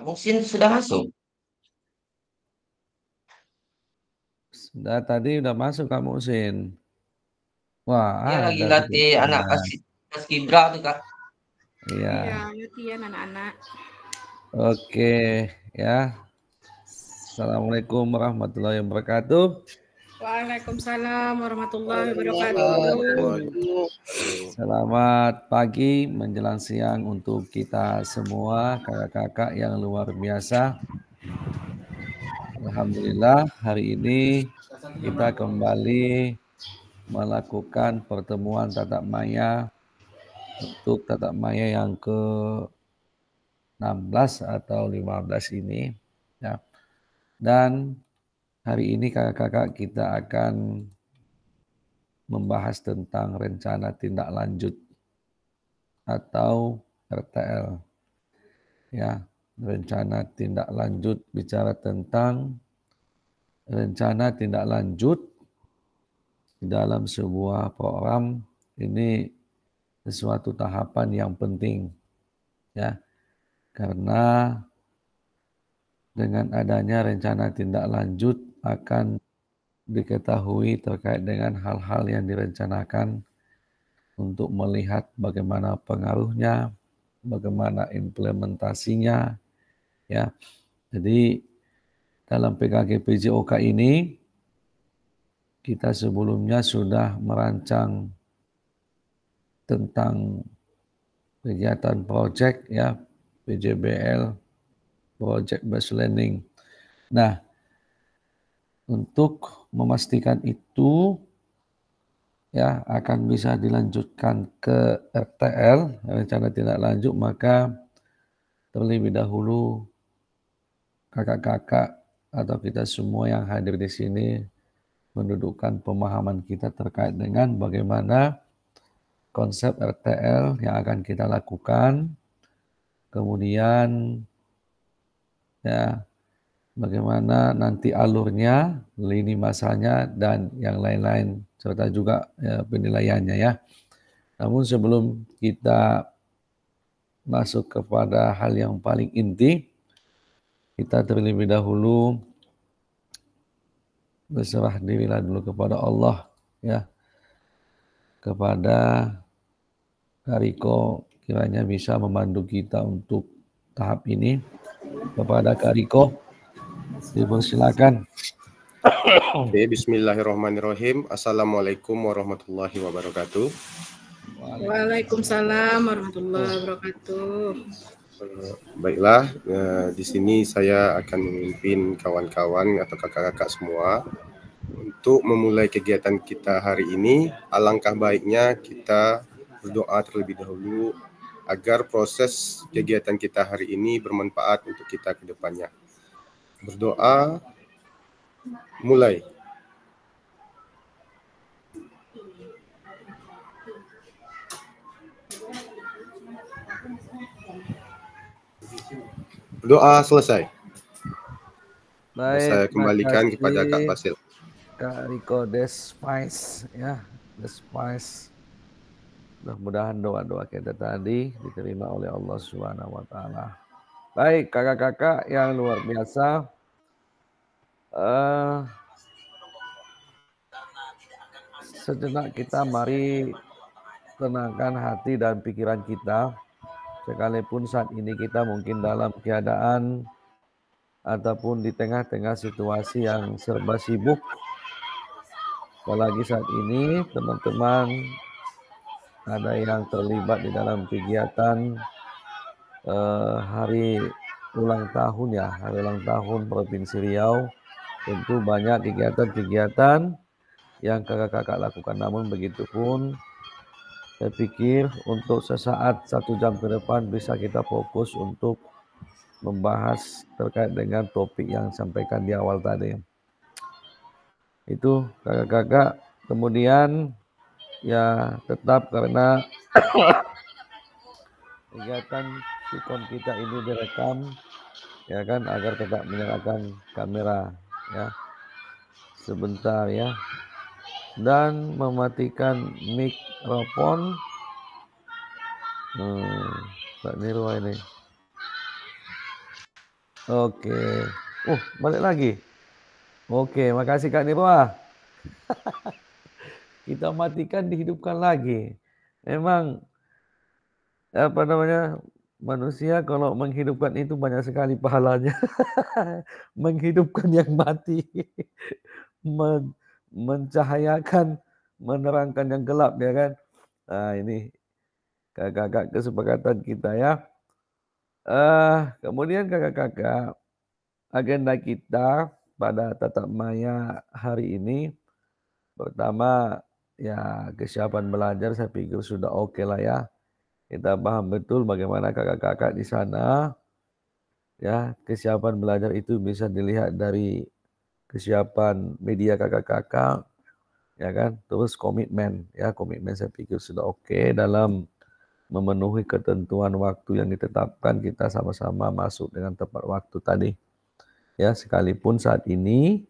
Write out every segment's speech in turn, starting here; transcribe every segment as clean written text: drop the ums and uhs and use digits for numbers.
Kamu Sin sudah masuk? Sudah tadi udah masuk kamu Sin. Wah, Dia lagi ada latih anak kejutan. paskibra tuh kak. Iya. Iya, latihan anak-anak. Oke, ya. Assalamualaikum warahmatullahi wabarakatuh. Waalaikumsalam warahmatullahi wabarakatuh. Selamat pagi menjelang siang untuk kita semua, kakak-kakak yang luar biasa. Alhamdulillah hari ini kita kembali melakukan pertemuan tatap maya untuk tatap maya yang ke-16 atau 15 ini. Ya. Dan hari ini kakak-kakak kita akan membahas tentang rencana tindak lanjut atau RTL. Ya, rencana tindak lanjut bicara tentang rencana tindak lanjut di dalam sebuah program ini sesuatu tahapan yang penting, ya, karena dengan adanya rencana tindak lanjut akan diketahui terkait dengan hal-hal yang direncanakan untuk melihat bagaimana pengaruhnya, bagaimana implementasinya, ya. Jadi dalam PKG PJOK ini kita sebelumnya sudah merancang tentang kegiatan project, ya, PJBL, Project Based Learning. Nah, untuk memastikan itu ya akan bisa dilanjutkan ke RTL, rencana tindak lanjut, maka terlebih dahulu kakak-kakak atau kita semua yang hadir di sini mendudukkan pemahaman kita terkait dengan bagaimana konsep RTL yang akan kita lakukan, kemudian ya bagaimana nanti alurnya, lini masanya, dan yang lain-lain, serta juga ya, penilaiannya ya. Namun sebelum kita masuk kepada hal yang paling inti, kita terlebih dahulu berserah dirilah dulu kepada Allah, ya, kepada Kariko kiranya bisa memandu kita untuk tahap ini. Kepada Kariko, dipersilakan. Oke, bismillahirrahmanirrahim. Assalamualaikum warahmatullahi wabarakatuh. Waalaikumsalam warahmatullahi wabarakatuh. Baiklah, di sini saya akan memimpin kawan-kawan atau kakak-kakak semua untuk memulai kegiatan kita hari ini. Alangkah baiknya kita berdoa terlebih dahulu agar proses kegiatan kita hari ini bermanfaat untuk kita ke depannya. Berdoa, mulai. Doa selesai. Baik, saya kembalikan kepada Kak Fasil. Kak Riko Despice, ya, Despice. Mudah-mudahan doa-doa kita tadi diterima oleh Allah Subhanahu wa taala. Baik, kakak-kakak yang luar biasa. Sejenak kita mari tenangkan hati dan pikiran kita. Sekalipun saat ini kita mungkin dalam keadaan ataupun di tengah-tengah situasi yang serba sibuk. Apalagi saat ini teman-teman ada yang terlibat di dalam kegiatan hari ulang tahun, ya, hari ulang tahun Provinsi Riau. Tentu banyak kegiatan-kegiatan yang kakak-kakak lakukan. Namun begitu pun saya pikir untuk sesaat 1 jam ke depan bisa kita fokus untuk membahas terkait dengan topik yang disampaikan di awal tadi. Itu kakak-kakak. Kemudian ya tetap karena kegiatan sikon kita ini direkam, ya kan, agar tetap menyalakan kamera, ya, sebentar ya, dan mematikan mikrofon. Pak Nirwa ini Oke. Balik lagi. Oke, makasih Kak Nirwa. Kita matikan, dihidupkan lagi. Memang apa namanya, manusia kalau menghidupkan itu banyak sekali pahalanya. Menghidupkan yang mati, mencahayakan, menerangkan yang gelap, ya kan. Nah, ini kakak-kakak kesepakatan kita ya. Kemudian kakak-kakak, agenda kita pada tatap maya hari ini, pertama ya kesiapan belajar saya pikir sudah oke lah ya. Kita paham betul bagaimana kakak-kakak di sana, ya kesiapan belajar itu bisa dilihat dari kesiapan media kakak-kakak, ya kan. Terus komitmen, ya komitmen saya pikir sudah oke dalam memenuhi ketentuan waktu yang ditetapkan, kita sama-sama masuk dengan tepat waktu tadi. Ya, sekalipun saat ini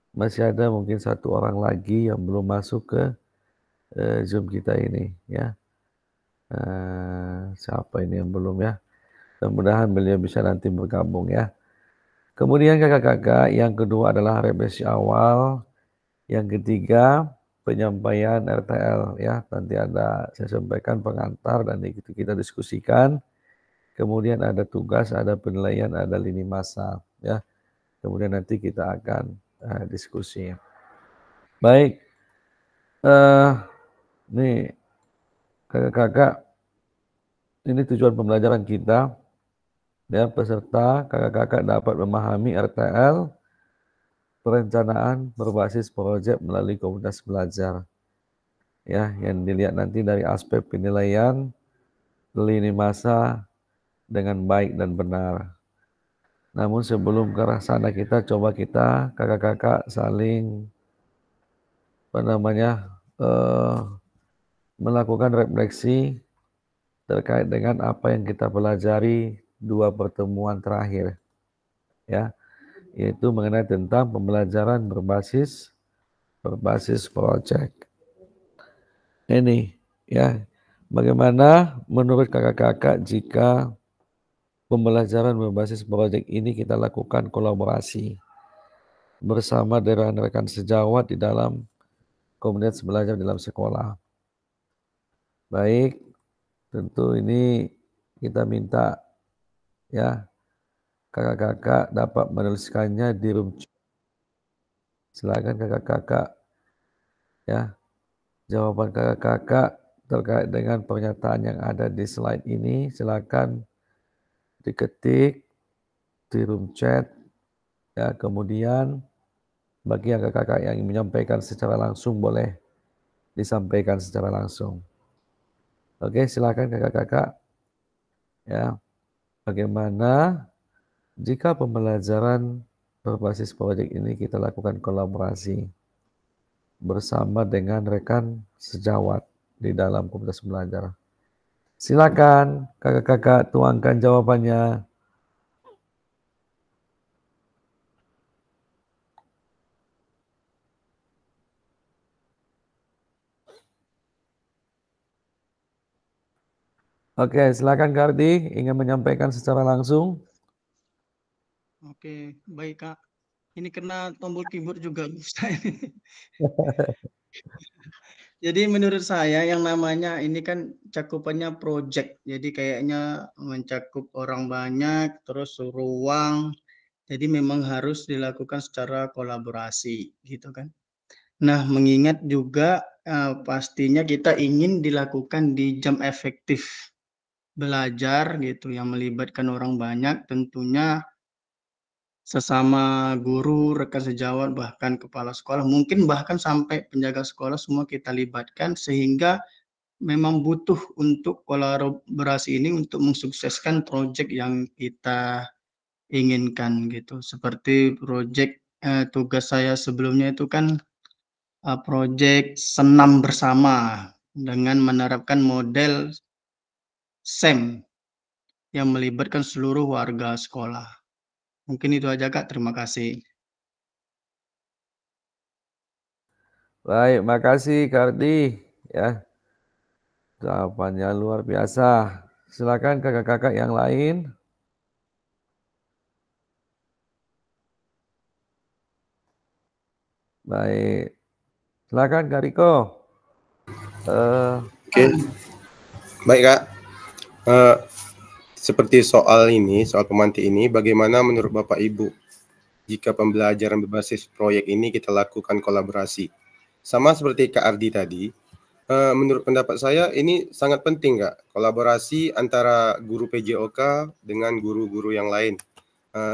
masih ada mungkin satu orang lagi yang belum masuk ke Zoom kita ini, ya. Siapa ini yang belum ya? Mudah-mudahan beliau bisa nanti bergabung ya. Kemudian kakak-kakak, yang kedua adalah revisi awal. Yang ketiga, penyampaian RTL ya. Nanti ada saya sampaikan pengantar dan itu kita diskusikan. Kemudian ada tugas, ada penilaian, ada lini masa ya. Kemudian nanti kita akan diskusi. Baik. Nih kakak-kakak, ini tujuan pembelajaran kita. Ya, peserta kakak-kakak dapat memahami RTL, perencanaan berbasis proyek melalui komunitas belajar. Ya, yang dilihat nanti dari aspek penilaian, lini masa dengan baik dan benar. Namun sebelum ke arah sana kita kakak-kakak saling melakukan refleksi terkait dengan apa yang kita pelajari 2 pertemuan terakhir. Ya, yaitu mengenai tentang pembelajaran berbasis proyek. Ini ya, bagaimana menurut kakak-kakak jika pembelajaran berbasis proyek ini kita lakukan kolaborasi bersama dengan rekan sejawat di dalam komunitas belajar dalam sekolah. Baik, tentu ini kita minta ya kakak-kakak dapat menuliskannya di room. Silakan kakak-kakak ya, jawaban kakak-kakak terkait dengan pernyataan yang ada di slide ini silakan diketik di room chat ya. Kemudian bagi yang kakak-kakak yang menyampaikan secara langsung boleh disampaikan secara langsung. Oke, silakan kakak-kakak ya. Bagaimana jika pembelajaran berbasis proyek ini kita lakukan kolaborasi bersama dengan rekan sejawat di dalam komunitas belajar? Silakan kakak-kakak tuangkan jawabannya. Oke, silakan Kardi, ingin menyampaikan secara langsung. Oke, baik Kak. Ini kena tombol keyboard juga Ustaz. Jadi menurut saya yang namanya ini kan cakupannya project. Jadi kayaknya mencakup orang banyak, terus ruang. Jadi memang harus dilakukan secara kolaborasi gitu kan. Nah, mengingat juga pastinya kita ingin dilakukan di jam efektif belajar gitu yang melibatkan orang banyak, tentunya sesama guru, rekan sejawat, bahkan kepala sekolah, mungkin bahkan sampai penjaga sekolah semua kita libatkan sehingga memang butuh untuk kolaborasi ini untuk mensukseskan proyek yang kita inginkan gitu. Seperti proyek tugas saya sebelumnya itu kan proyek senam bersama dengan menerapkan model SEM yang melibatkan seluruh warga sekolah. Mungkin itu aja Kak, terima kasih. Baik, makasih Kardi ya. Jawabannya luar biasa. Silakan kakak-kakak yang lain. Baik. Silakan Kak Riko. Oke, baik Kak. Seperti soal pemantik ini, bagaimana menurut Bapak Ibu jika pembelajaran berbasis proyek ini kita lakukan kolaborasi? Sama seperti Kak Ardi tadi, menurut pendapat saya ini sangat penting Kak, kolaborasi antara guru PJOK dengan guru-guru yang lain.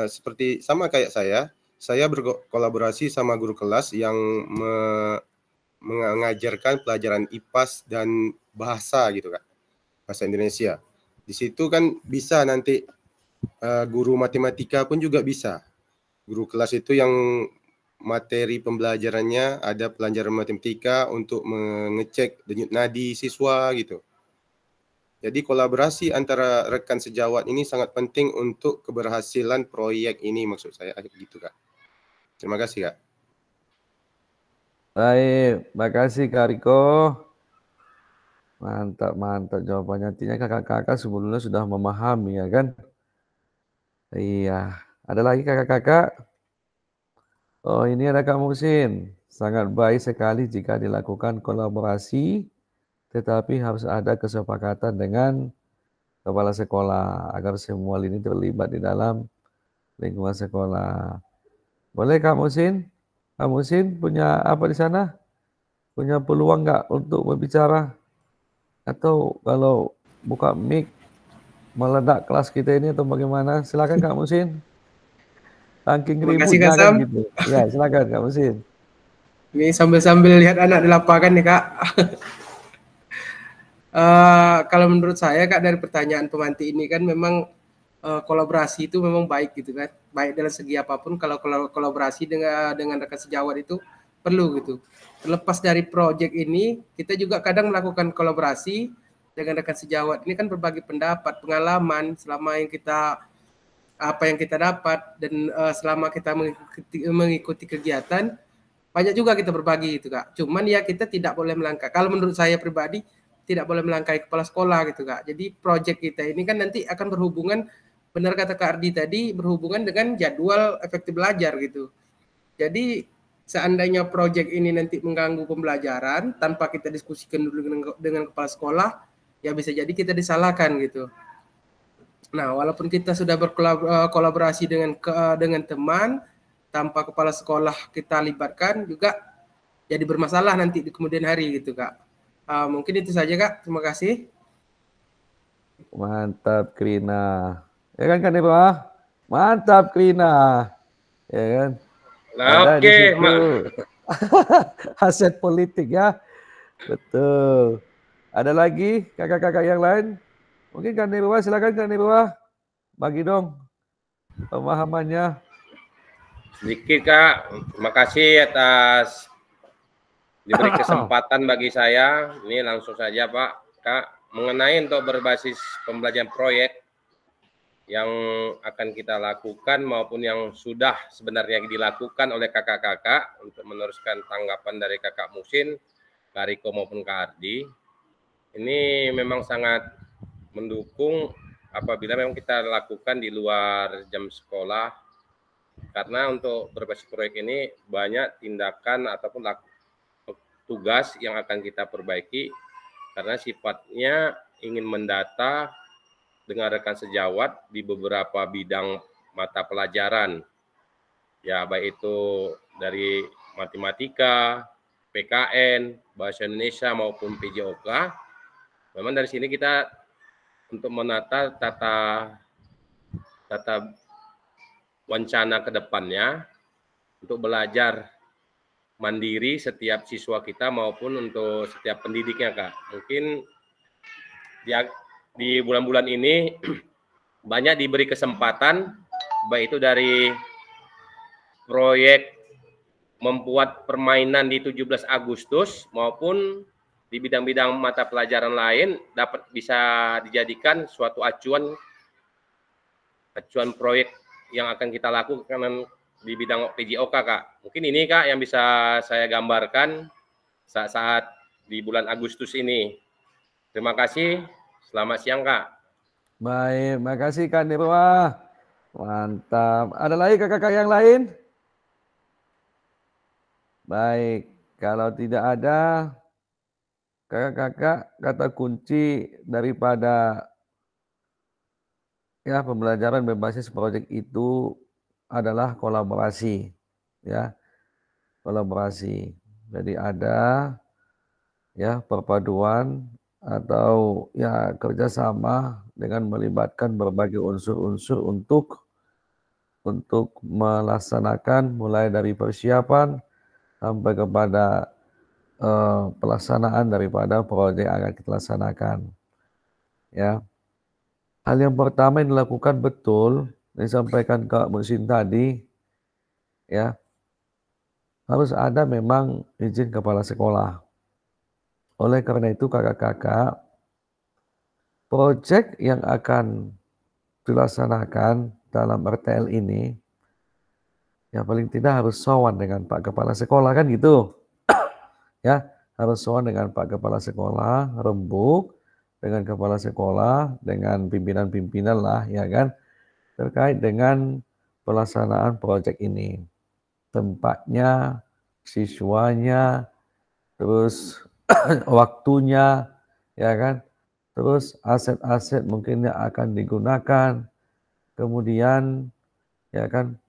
Seperti sama kayak saya berkolaborasi sama guru kelas yang mengajarkan pelajaran IPAS dan bahasa gitu Kak, bahasa Indonesia. Di situ kan bisa nanti guru matematika pun juga bisa. Guru kelas itu yang materi pembelajarannya ada pelajaran matematika untuk mengecek denyut nadi siswa gitu. Jadi kolaborasi antara rekan sejawat ini sangat penting untuk keberhasilan proyek ini, maksud saya gitu Kak. Terima kasih Kak. Baik, makasih Kak Riko. Mantap, mantap jawabannya. Artinya kakak-kakak sebelumnya sudah memahami ya kan? Iya. Ada lagi kakak-kakak? Oh, ini ada Kak Muhsin. Sangat baik sekali jika dilakukan kolaborasi, tetapi harus ada kesepakatan dengan kepala sekolah agar semua lini terlibat di dalam lingkungan sekolah. Boleh Kak Muhsin? Kak Muhsin punya apa di sana? Punya peluang nggak untuk berbicara? Atau kalau buka mic meledak kelas kita ini atau bagaimana? Silakan Kak Muhsin. Saking Terima kasih, ributnya Kak kan Sam. gitu. Ya, silakan Kak Muhsin. Ini sambil-sambil lihat anak di lapangan nih Kak. Kalau menurut saya Kak, dari pertanyaan pemantik ini kan memang kolaborasi itu memang baik gitu kan. Baik dalam segi apapun, kalau kolaborasi dengan rekan sejawat itu perlu gitu. Terlepas dari proyek ini, kita juga kadang melakukan kolaborasi dengan rekan sejawat. Ini kan berbagi pendapat, pengalaman selama apa yang kita dapat, dan selama kita mengikuti kegiatan, banyak juga kita berbagi gitu Kak. Cuman ya kita tidak boleh melangkah. Kalau menurut saya pribadi, tidak boleh melangkahi kepala sekolah gitu Kak. Jadi proyek kita ini kan nanti akan berhubungan, benar kata Kak Ardi tadi, berhubungan dengan jadwal efektif belajar gitu. Jadi seandainya proyek ini nanti mengganggu pembelajaran tanpa kita diskusikan dulu dengan kepala sekolah, ya bisa jadi kita disalahkan gitu. Nah, walaupun kita sudah berkolaborasi dengan teman, tanpa kepala sekolah kita libatkan juga jadi bermasalah nanti di kemudian hari gitu Kak. Mungkin itu saja Kak, terima kasih. Mantap Krina. Ya kan Kak Nirwa? Mantap Krina. Ya kan? Ada di Oke, situ aset politik ya. Betul. Ada lagi kakak-kakak yang lain? Mungkin Kak Nirwa, silakan Kak Nirwa. Bagi dong pemahamannya. sedikit Kak. Terima kasih atas diberi kesempatan bagi saya. Ini langsung saja Pak, Kak, mengenai untuk berbasis pembelajaran proyek yang akan kita lakukan maupun yang sudah sebenarnya dilakukan oleh kakak-kakak untuk meneruskan tanggapan dari Kakak Muhsin, Kak Riko maupun Kak Ardi. Ini memang sangat mendukung apabila memang kita lakukan di luar jam sekolah, karena untuk berbasis proyek ini banyak tindakan ataupun tugas yang akan kita perbaiki karena sifatnya ingin mendata dengan rekan sejawat di beberapa bidang mata pelajaran, ya baik itu dari matematika, PKN, bahasa Indonesia maupun PJOK. Memang dari sini kita untuk menata tata wacana ke depannya untuk belajar mandiri setiap siswa kita maupun untuk setiap pendidiknya Kak. Mungkin di bulan-bulan ini banyak diberi kesempatan, baik itu dari proyek membuat permainan di 17 Agustus maupun di bidang-bidang mata pelajaran lain dapat bisa dijadikan suatu acuan proyek yang akan kita lakukan di bidang PJOK Kak. Mungkin ini Kak yang bisa saya gambarkan saat di bulan Agustus ini. Terima kasih. Selamat siang Kak. Baik, makasih Kak Nirwa. Mantap. Ada lagi kakak-kakak yang lain? Baik, kalau tidak ada, kakak-kakak, kata kunci daripada ya pembelajaran berbasis proyek itu adalah kolaborasi, ya, kolaborasi. Jadi ada ya perpaduan atau ya kerjasama dengan melibatkan berbagai unsur-unsur untuk melaksanakan mulai dari persiapan sampai kepada pelaksanaan daripada proyek yang akan kita laksanakan. Ya, hal yang pertama yang dilakukan betul disampaikan Kak Musin tadi, ya harus ada memang izin kepala sekolah. Oleh karena itu kakak-kakak, proyek yang akan dilaksanakan dalam RTL ini, ya paling tidak harus sowan dengan Pak Kepala Sekolah kan gitu. Ya, harus sowan dengan Pak Kepala Sekolah, rembuk dengan Kepala Sekolah, dengan pimpinan-pimpinan lah, ya kan, terkait dengan pelaksanaan proyek ini. Tempatnya, siswanya, terus waktunya, ya kan, terus aset-aset mungkin yang akan digunakan, kemudian ya kan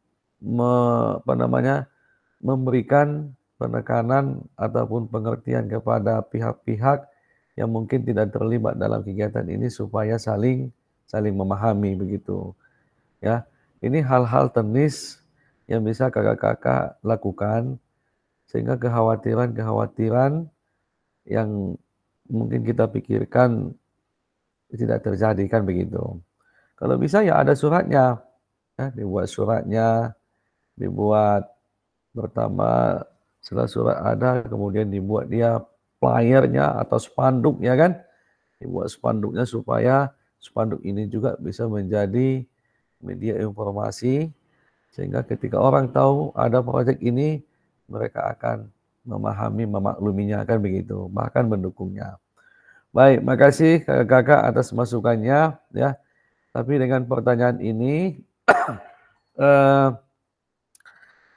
memberikan penekanan ataupun pengertian kepada pihak-pihak yang mungkin tidak terlibat dalam kegiatan ini supaya saling memahami begitu. Ya, ini hal-hal teknis yang bisa kakak-kakak lakukan sehingga kekhawatiran yang mungkin kita pikirkan tidak terjadi kan begitu. Kalau bisa ya ada suratnya, ya, dibuat suratnya, dibuat pertama setelah surat ada kemudian dibuat dia flyernya atau spanduk ya kan, dibuat spanduknya supaya spanduk ini juga bisa menjadi media informasi sehingga ketika orang tahu ada proyek ini mereka akan memahami, memakluminya kan begitu, bahkan mendukungnya. Baik, makasih kakak-kakak atas masukannya ya. Tapi dengan pertanyaan ini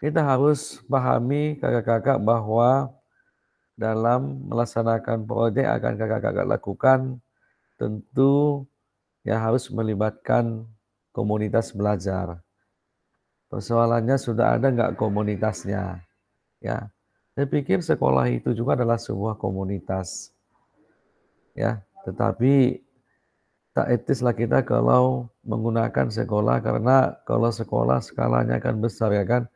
kita harus pahami kakak-kakak bahwa dalam melaksanakan proyek akan kakak-kakak lakukan tentu ya harus melibatkan komunitas belajar. Persoalannya sudah ada nggak komunitasnya? Ya, saya pikir sekolah itu juga adalah sebuah komunitas. Ya, tetapi tak etislah kita kalau menggunakan sekolah karena kalau sekolah skalanya kan besar ya kan.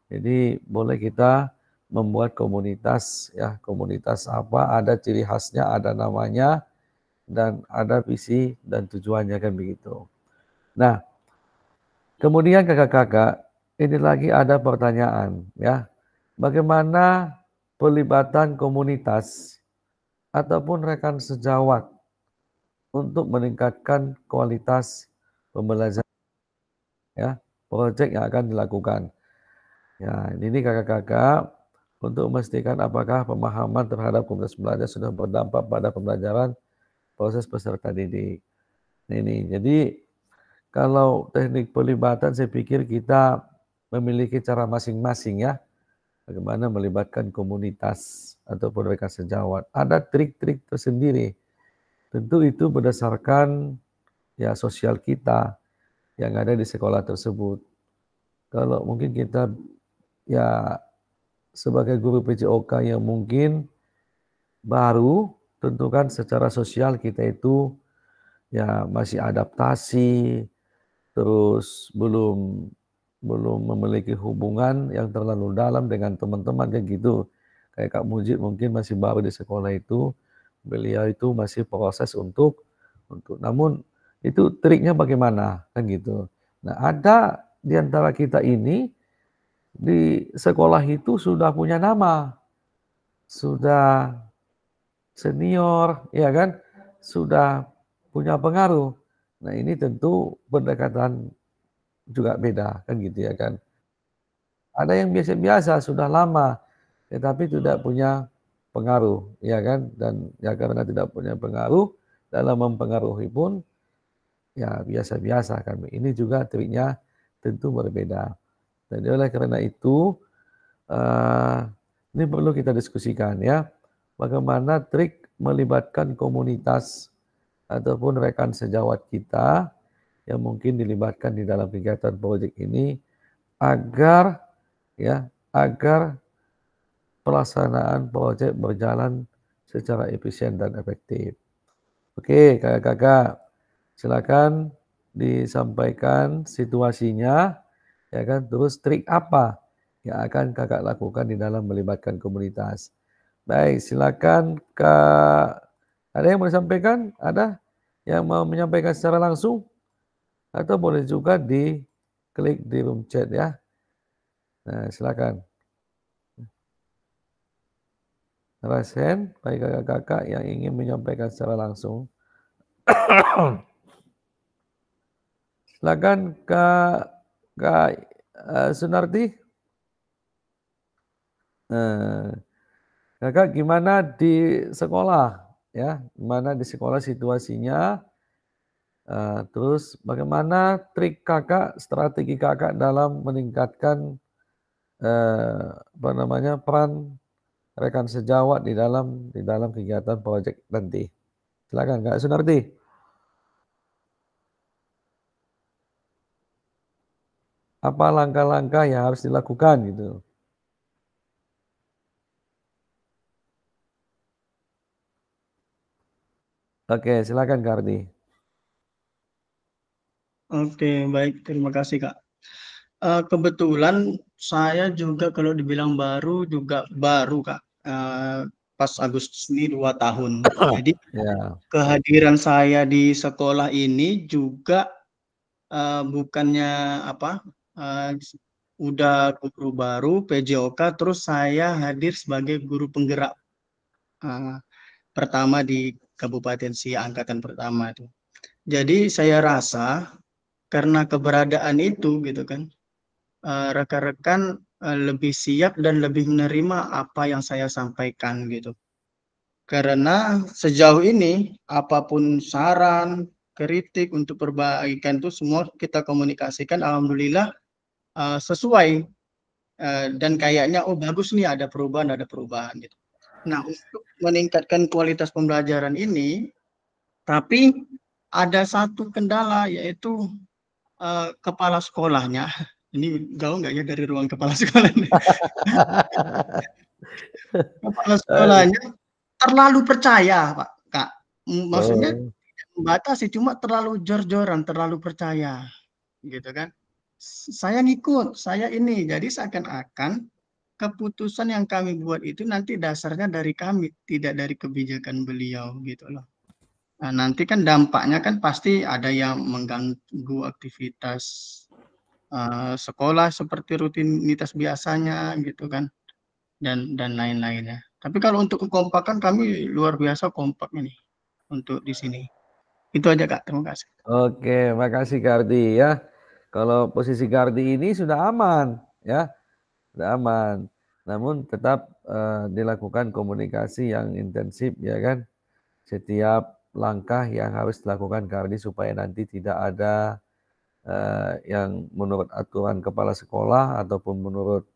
Jadi boleh kita membuat komunitas ya, komunitas apa, ada ciri khasnya, ada namanya dan ada visi dan tujuannya kan begitu. Nah, kemudian kakak-kakak, ini lagi ada pertanyaan ya. Bagaimana pelibatan komunitas ataupun rekan sejawat untuk meningkatkan kualitas pembelajaran ya, proyek yang akan dilakukan. Ya, ini kakak-kakak untuk memastikan apakah pemahaman terhadap komunitas belajar sudah berdampak pada pembelajaran proses peserta didik. Ini, jadi kalau teknik pelibatan saya pikir kita memiliki cara masing-masing ya, bagaimana melibatkan komunitas ataupun rekan sejawat. Ada trik-trik tersendiri. Tentu itu berdasarkan ya sosial kita yang ada di sekolah tersebut. Kalau mungkin kita ya sebagai guru PJOK yang mungkin baru, tentu kan secara sosial kita itu ya masih adaptasi, terus belum memiliki hubungan yang terlalu dalam dengan teman-teman kayak gitu. Kayak Kak Mujib mungkin masih baru di sekolah itu, beliau itu masih proses untuk namun itu triknya bagaimana kan gitu. Nah, ada di antara kita ini di sekolah itu sudah punya nama, sudah senior, ya kan, sudah punya pengaruh. Nah, ini tentu pendekatan juga beda kan gitu ya kan. Ada yang biasa-biasa sudah lama tetapi tidak punya pengaruh ya kan, dan ya karena tidak punya pengaruh dalam mempengaruhi pun ya biasa-biasa kan. Ini juga triknya tentu berbeda. Jadi oleh karena itu Ini perlu kita diskusikan ya. Bagaimana trik melibatkan komunitas ataupun rekan sejawat kita yang mungkin dilibatkan di dalam kegiatan proyek ini agar pelaksanaan proyek berjalan secara efisien dan efektif. Oke, kakak-kakak, silakan disampaikan situasinya, ya kan? Terus trik apa yang akan kakak lakukan di dalam melibatkan komunitas? Baik, silakan Kak. Ada yang mau disampaikan? Ada yang mau menyampaikan secara langsung? Atau boleh juga diklik di room chat ya. Nah, silakan. Raise hand, bagi kakak-kakak yang ingin menyampaikan secara langsung. Silakan Kak Sunarti. Kakak gimana di sekolah ya? Gimana di sekolah situasinya? Terus bagaimana trik kakak, strategi kakak dalam meningkatkan peran rekan sejawat di dalam kegiatan proyek nanti. Silakan Kak Sunarti. Apa langkah-langkah yang harus dilakukan gitu? Oke, silakan Kak Ardi. Oke, baik. Terima kasih, Kak. Kebetulan saya juga kalau dibilang baru juga baru, Kak. Pas Agustus ini 2 tahun. Jadi Ya. kehadiran saya di sekolah ini juga bukannya udah guru baru PJOK, terus saya hadir sebagai guru penggerak pertama di Kabupaten Siak angkatan pertama itu. Jadi saya rasa karena keberadaan itu gitu kan, rekan-rekan lebih siap dan lebih menerima apa yang saya sampaikan gitu. Karena sejauh ini apapun saran, kritik untuk perbaikan itu semua kita komunikasikan, alhamdulillah sesuai dan kayaknya oh bagus nih ada perubahan gitu. Nah, untuk meningkatkan kualitas pembelajaran ini, tapi ada satu kendala yaitu kepala sekolahnya. Ini jauh nggak ya dari ruang kepala sekolah? Kepala sekolahnya terlalu percaya, Pak, Kak. Maksudnya tidak membatasi, cuma terlalu jor-joran, terlalu percaya, gitu kan? Saya ngikut, saya ini, jadi seakan-akan keputusan yang kami buat itu nanti dasarnya dari kami, tidak dari kebijakan beliau, gitu loh. Nah, nanti kan dampaknya kan pasti ada yang mengganggu aktivitas sekolah seperti rutinitas biasanya gitu kan, dan lain-lainnya. Tapi kalau untuk kekompakan kami luar biasa kompak ini untuk di sini. Itu aja Kak, terima kasih. Oke, makasih Kak Ardi ya. Kalau posisi Kak Ardi ini sudah aman ya, sudah aman. Namun tetap dilakukan komunikasi yang intensif ya kan. Setiap langkah yang harus dilakukan Kak Ardi supaya nanti tidak ada yang menurut aturan kepala sekolah ataupun menurut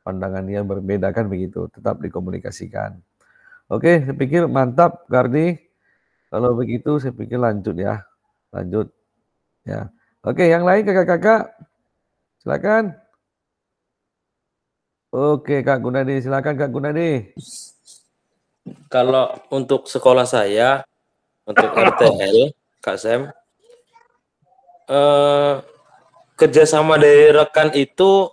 pandangan yang berbeda kan begitu, tetap dikomunikasikan. Oke, saya pikir mantap Kak Ardi. Kalau begitu saya pikir lanjut ya. Lanjut ya. Oke, yang lain kakak-kakak silakan. Oke, Kak Gunadi, silakan Kak Gunadi. Kalau untuk sekolah saya, untuk RTL, Kak Sam, kerjasama dari rekan itu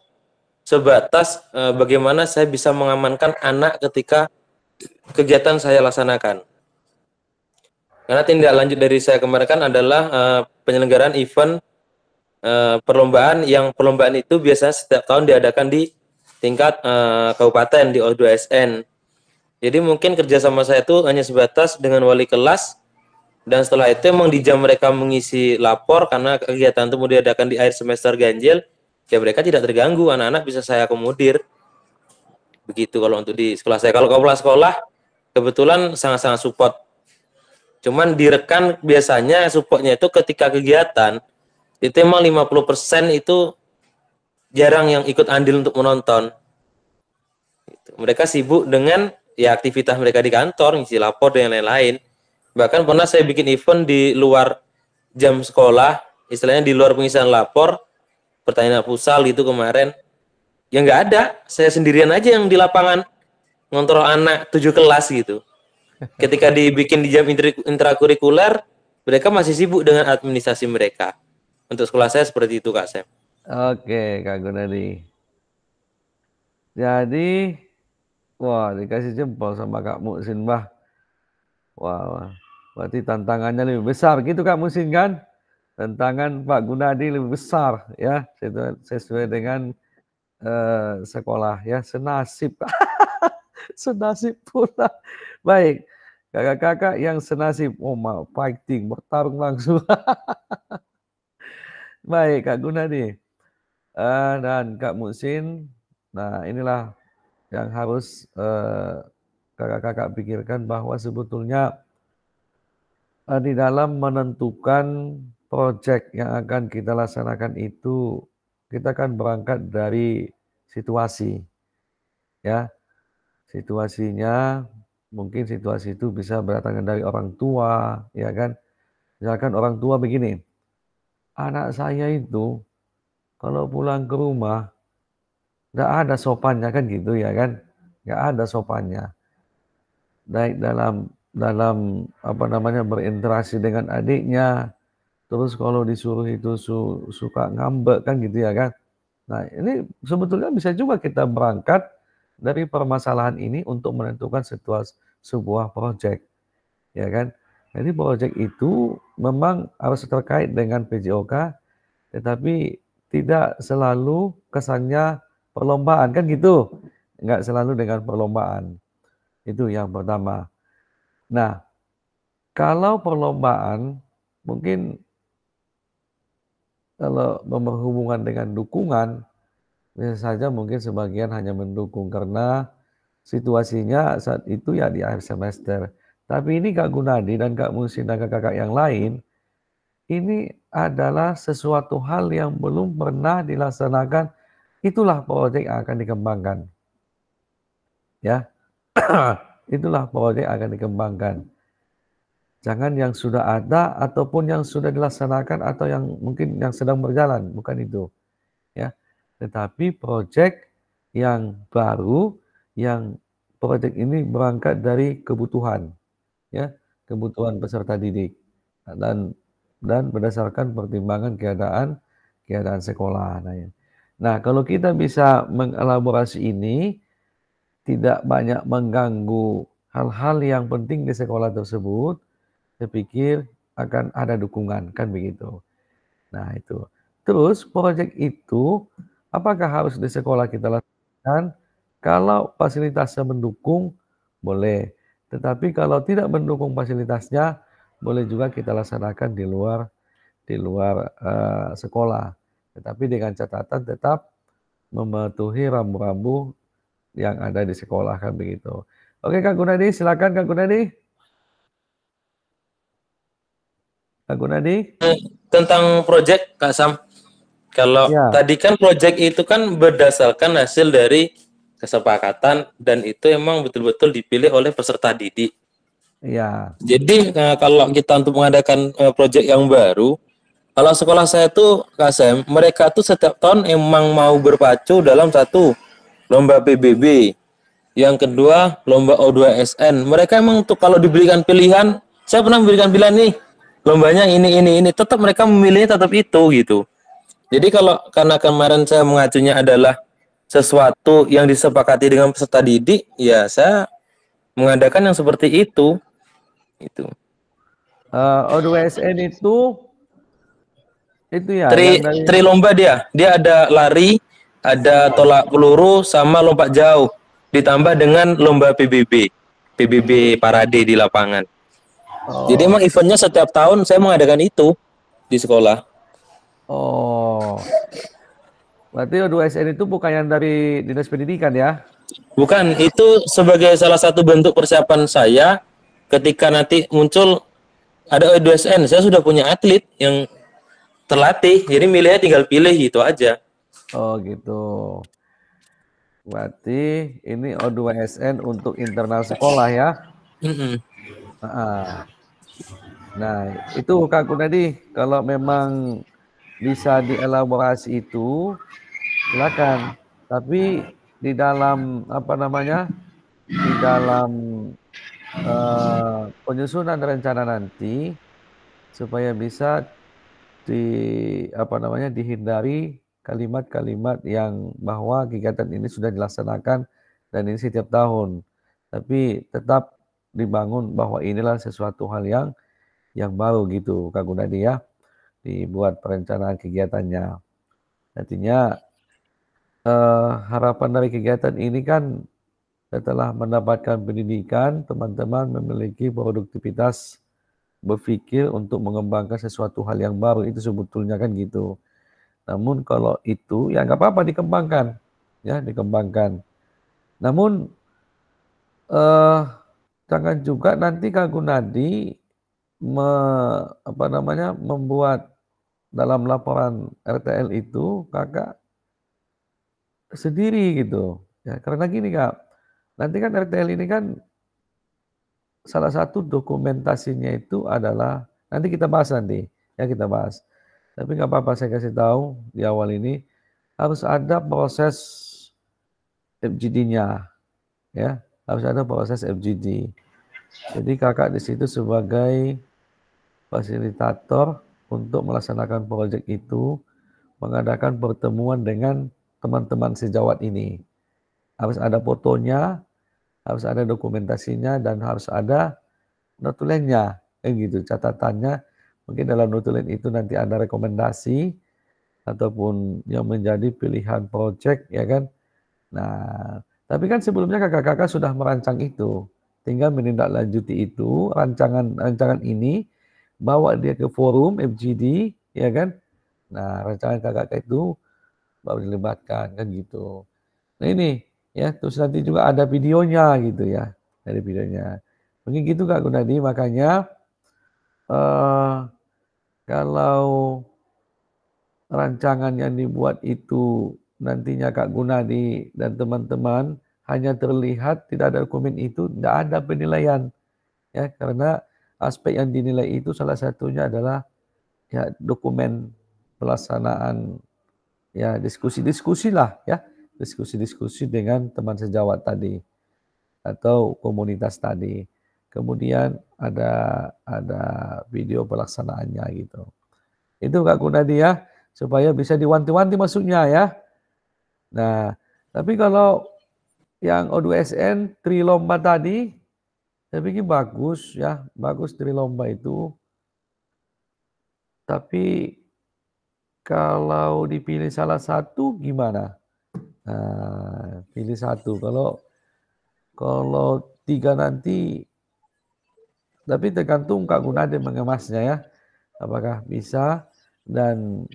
sebatas bagaimana saya bisa mengamankan anak ketika kegiatan saya laksanakan. Karena tindak lanjut dari saya kemarin kan adalah penyelenggaraan event perlombaan itu biasanya setiap tahun diadakan di tingkat kabupaten di O2SN. Jadi mungkin kerjasama saya itu hanya sebatas dengan wali kelas, dan setelah itu memang di jam mereka mengisi lapor karena kegiatan itu mau diadakan di akhir semester ganjil, ya mereka tidak terganggu, anak-anak bisa saya akomodir. Begitu kalau untuk di sekolah saya. Kalau kepala sekolah kebetulan sangat-sangat support. Cuman di rekan biasanya supportnya itu ketika kegiatan itu emang 50% itu jarang yang ikut andil untuk menonton. Gitu. Mereka sibuk dengan ya aktivitas mereka di kantor, ngisi lapor dan lain-lain. Bahkan pernah saya bikin event di luar jam sekolah, istilahnya di luar pengisian lapor, pertanyaan futsal gitu kemarin. Ya nggak ada, saya sendirian aja yang di lapangan ngontrol anak 7 kelas gitu. Ketika dibikin di jam intrakurikuler, mereka masih sibuk dengan administrasi mereka. Untuk sekolah saya seperti itu, Kak Sam. Oke, Kak Gunadi. Jadi, wah, dikasih jempol sama Kak Muhsin, Bah. Wah, berarti tantangannya lebih besar gitu Kak Muhsin kan? Tantangan Pak Gunadi lebih besar ya, sesuai dengan sekolah ya, senasib. Senasib pula. Baik, kakak-kakak yang senasib, mau fighting, bertarung langsung. Baik, Kak Gunadi dan Kak Muhsin. Nah, inilah yang harus kakak-kakak pikirkan, bahwa sebetulnya di dalam menentukan proyek yang akan kita laksanakan itu, kita akan berangkat dari situasi. Ya, situasinya mungkin situasi itu bisa berdatangan dari orang tua, ya kan? Misalkan orang tua begini, anak saya itu kalau pulang ke rumah nggak ada sopannya kan gitu ya kan? Nggak ada sopannya. Baik dalam apa namanya berinteraksi dengan adiknya, terus kalau disuruh itu suka ngambek kan gitu ya kan? Nah ini sebetulnya bisa juga kita berangkat dari permasalahan ini untuk menentukan sebuah proyek, ya kan? Jadi proyek itu memang harus terkait dengan PJOK, tetapi tidak selalu kesannya perlombaan kan gitu, nggak selalu dengan perlombaan. Itu yang pertama. Nah, kalau perlombaan mungkin kalau berhubungan dengan dukungan, bisa saja mungkin sebagian hanya mendukung karena situasinya saat itu ya di akhir semester. Tapi ini Kak Gunadi dan Kak Muhsin dan kakak-kakak yang lain, ini adalah sesuatu hal yang belum pernah dilaksanakan. Itulah proyek yang akan dikembangkan. Ya, itulah proyek yang akan dikembangkan. Jangan yang sudah ada ataupun yang sudah dilaksanakan atau yang mungkin yang sedang berjalan, bukan itu. Ya. Tetapi proyek yang baru, yang proyek ini berangkat dari kebutuhan, ya, kebutuhan peserta didik dan berdasarkan pertimbangan keadaan sekolah. Nah, kalau kita bisa mengelaborasi ini, tidak banyak mengganggu hal-hal yang penting di sekolah tersebut, saya pikir akan ada dukungan, kan begitu. Nah itu. Terus proyek itu apakah harus di sekolah kita lakukan? Kalau fasilitasnya mendukung, boleh. Tetapi kalau tidak mendukung fasilitasnya, boleh juga kita laksanakan di luar sekolah. Tetapi dengan catatan tetap mematuhi rambu-rambu yang ada di sekolah, kan begitu. Oke Kak Gunadi, silakan Kak Gunadi. Kak Gunadi? Tentang proyek Kak Sam, kalau Ya. tadi kan proyek itu kan berdasarkan hasil dari kesepakatan dan itu emang betul-betul dipilih oleh peserta didik. Ya. Jadi kalau kita untuk mengadakan proyek yang baru, kalau sekolah saya tuh Kak Sam, mereka tuh setiap tahun emang mau berpacu dalam satu lomba PBB, yang kedua lomba O2SN. Mereka emang tuh kalau diberikan pilihan, saya pernah memberikan pilihan nih, lombanya ini, tetap mereka memilihnya tetap itu gitu. Jadi kalau karena kemarin saya mengacunya adalah sesuatu yang disepakati dengan peserta didik, ya saya mengadakan yang seperti itu. Itu. O2SN itu ya. Tri lomba dia ada lari, ada tolak peluru, sama lompat jauh. Ditambah dengan lomba PBB parade di lapangan. Jadi emang eventnya setiap tahun saya mengadakan itu di sekolah. Oh, berarti O2SN itu bukan yang dari Dinas Pendidikan ya? Bukan, itu sebagai salah satu bentuk persiapan saya ketika nanti muncul ada O2SN. Saya sudah punya atlet yang terlatih, jadi milihnya tinggal pilih gitu aja. Oh gitu. Berarti ini O2SN untuk internal sekolah ya. Nah, itu Kak Gunadi, kalau memang bisa dielaborasi itu, silakan. Tapi di dalam apa namanya, di dalam penyusunan rencana nanti, supaya bisa dihindari kalimat-kalimat yang bahwa kegiatan ini sudah dilaksanakan dan ini setiap tahun, tapi tetap dibangun bahwa inilah sesuatu hal yang baru gitu Kak Gunadi ya, dibuat perencanaan kegiatannya. Artinya harapan dari kegiatan ini kan setelah mendapatkan pendidikan, teman-teman memiliki produktivitas berpikir untuk mengembangkan sesuatu hal yang baru, itu sebetulnya kan gitu. Namun kalau itu ya nggak apa-apa dikembangkan, ya dikembangkan. Namun jangan juga nanti Kak Gunadi membuat dalam laporan RTL itu kakak sendiri gitu. Ya, karena gini Kak, nanti kan RTL ini kan salah satu dokumentasinya itu adalah, nanti kita bahas nanti, ya kita bahas. Tapi nggak apa-apa saya kasih tahu di awal ini, harus ada proses FGD-nya, ya harus ada proses FGD. Jadi kakak di situ sebagai fasilitator untuk melaksanakan proyek itu, mengadakan pertemuan dengan teman-teman sejawat ini. Harus ada fotonya, harus ada dokumentasinya, dan harus ada notulennya, gitu, catatannya. Mungkin dalam notulen itu nanti ada rekomendasi ataupun yang menjadi pilihan proyek, ya kan. Nah, tapi kan sebelumnya kakak-kakak sudah merancang itu, tinggal menindaklanjuti itu rancangan ini, bawa dia ke forum FGD, ya kan. Nah, rancangan kakak itu baru dilibatkan kan gitu. Nah ini ya, terus nanti juga ada videonya gitu ya, ada videonya. Mungkin gitu Kak Gunadi, makanya kalau rancangan yang dibuat itu nantinya Kak Gunadi dan teman-teman hanya terlihat tidak ada dokumen itu, tidak ada penilaian ya, karena aspek yang dinilai itu salah satunya adalah ya dokumen pelaksanaan ya, diskusi-diskusi lah ya, diskusi-diskusi dengan teman sejawat tadi atau komunitas tadi. Kemudian ada video pelaksanaannya gitu. Itu Kak Gunadi ya, supaya bisa diwanti-wanti masuknya ya. Nah, tapi kalau yang O2SN Trilomba tadi, saya pikir bagus ya, bagus Trilomba itu. Tapi kalau dipilih salah satu gimana? Nah, pilih satu. Kalau 3 nanti, tapi tergantung Kak Gunadi mengemasnya ya, apakah bisa, dan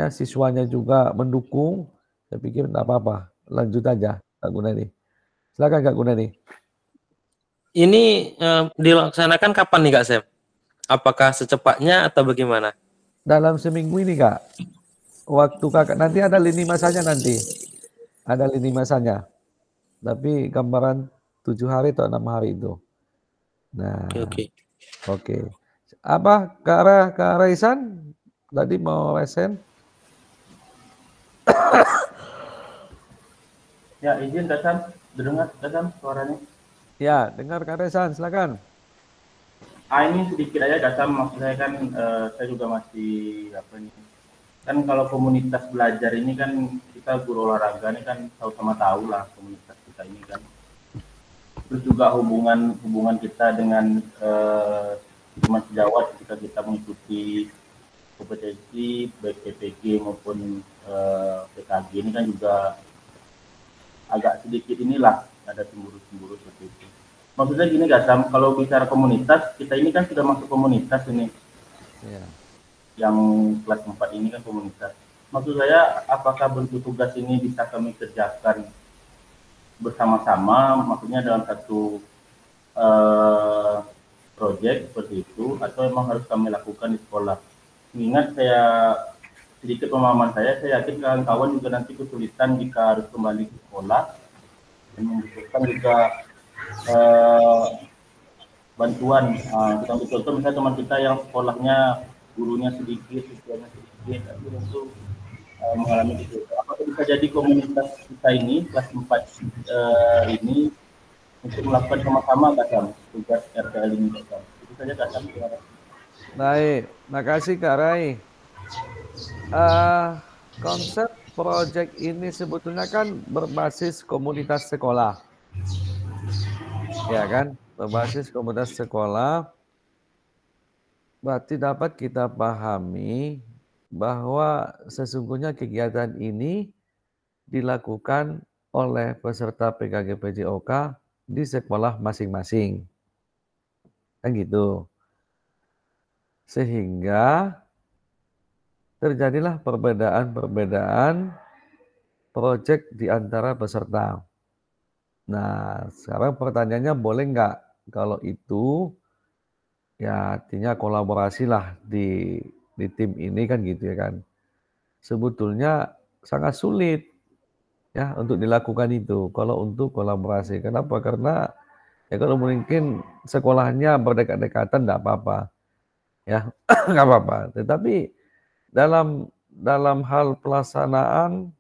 siswanya juga mendukung. Saya pikir tidak apa-apa, lanjut aja Kak Gunadi. Silakan Kak Gunadi. Ini dilaksanakan kapan nih Kak Sep? Apakah secepatnya atau bagaimana? Dalam seminggu ini Kak. Waktu kakak nanti ada lini masanya nanti. Ada lini masanya. Tapi gambaran 7 hari atau 6 hari itu. Nah. Oke. Apa Kak Raisan tadi mau resen? Ya, izin Kak Sam. Dengar Kak Sam suaranya? Ya, dengar Kak Raisan, silakan. Ini sedikit aja Kak Sam, maksud saya kan saya juga masih kan kalau komunitas belajar ini kan kita guru olahraga ini kan sama tahu lah komunitas kita ini kan. Terus juga hubungan kita dengan teman sejawat ketika kita mengikuti kompetensi baik PPG maupun PKG ini kan juga agak sedikit inilah ada cemburu-cemburu seperti itu. Maksudnya gini Kak Sam, kalau bicara komunitas, kita ini kan sudah masuk komunitas ini. Yeah. Yang kelas 4 ini kan komunitas. Maksud saya, apakah bentuk tugas ini bisa kami kerjakan bersama-sama, maksudnya dalam satu proyek seperti itu, atau memang harus kami lakukan di sekolah? Mengingat saya sedikit pemahaman saya yakin kawan-kawan juga nanti kesulitan jika harus kembali ke sekolah dan membutuhkan juga bantuan. Kita ambil contoh misalnya teman kita yang sekolahnya gurunya sedikit, siswanya sedikit, itu mengalami itu. Apakah bisa jadi komunitas kita ini kelas 4 ini untuk melakukan sama-sama Kak tugas RTL ini Kak? Itu saja Kak Sam. Baik, makasih Kak Rai. Konsep proyek ini sebetulnya kan berbasis komunitas sekolah, ya kan? Berbasis komunitas sekolah, berarti dapat kita pahami bahwa sesungguhnya kegiatan ini dilakukan oleh peserta PKG PJOK di sekolah masing-masing, kan gitu. Sehingga terjadilah perbedaan-perbedaan proyek di antara peserta. Nah, sekarang pertanyaannya boleh nggak kalau itu ya artinya kolaborasi lah di tim ini kan gitu ya kan. Sebetulnya sangat sulit ya untuk dilakukan itu kalau untuk kolaborasi. Kenapa? Karena ya kalau mungkin sekolahnya berdekat-dekatan enggak apa-apa. Ya, enggak apa-apa. Tetapi dalam hal pelaksanaan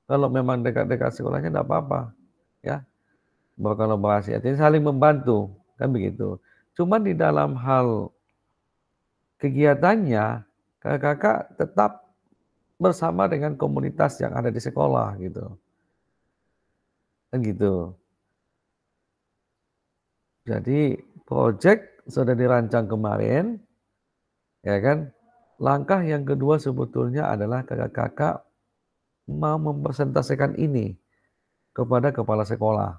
kalau memang dekat-dekat sekolahnya enggak apa-apa. Ya. Berkolaborasi artinya saling membantu kan begitu. Cuma di dalam hal kegiatannya kakak-kakak tetap bersama dengan komunitas yang ada di sekolah gitu. Kan gitu. Jadi proyek sudah dirancang kemarin, ya kan? Langkah yang kedua sebetulnya adalah kakak-kakak mau mempresentasikan ini kepada kepala sekolah.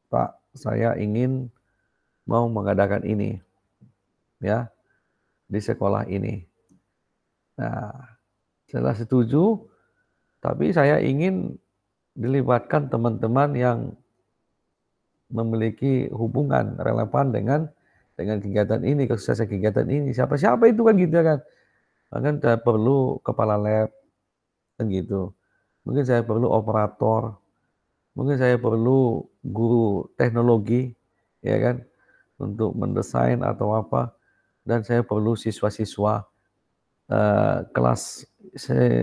Pak, saya ingin mau mengadakan ini, ya, di sekolah ini. Nah, setelah setuju, tapi saya ingin dilibatkan teman-teman yang memiliki hubungan relevan dengan kegiatan ini, kesuksesan kegiatan ini. Siapa-siapa itu kan gitu kan. Kan saya perlu kepala lab, kan gitu. Mungkin saya perlu operator, mungkin saya perlu guru teknologi, ya kan, untuk mendesain atau apa. Dan saya perlu siswa-siswa kelas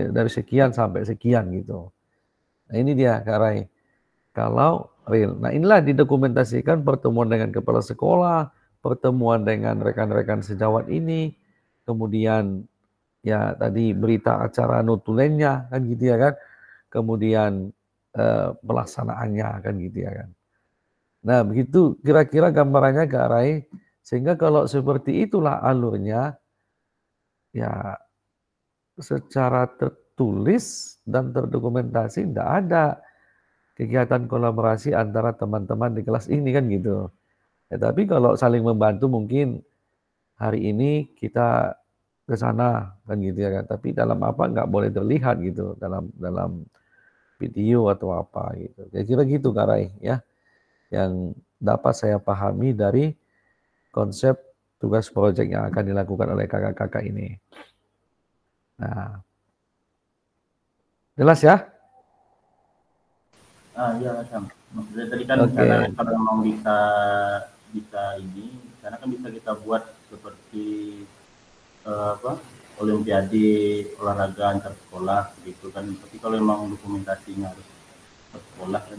dari sekian sampai sekian gitu. Nah ini dia Kak Rai. Kalau real. Nah inilah didokumentasikan pertemuan dengan kepala sekolah, pertemuan dengan rekan-rekan sejawat ini, kemudian ya tadi berita acara notulennya kan gitu ya kan, kemudian pelaksanaannya kan gitu ya kan. Nah begitu kira-kira gambarannya Kak Rai, sehingga kalau seperti itulah alurnya, ya secara tertulis dan terdokumentasi tidak ada kegiatan kolaborasi antara teman-teman di kelas ini kan gitu. Ya, tapi kalau saling membantu mungkin hari ini kita ke sana kan gitu ya kan. Tapi dalam apa nggak boleh terlihat gitu dalam video atau apa gitu. Kira-kira gitu Kak Rai ya. Yang dapat saya pahami dari konsep tugas proyek yang akan dilakukan oleh kakak-kakak ini. Nah, jelas ya? Iya Sam. Maksudnya tadi kan karena kalau memang bisa ini, karena kan bisa kita buat seperti olimpiade olahraga antar sekolah gitu kan. Tapi kalau memang dokumentasinya harus per sekolah kan.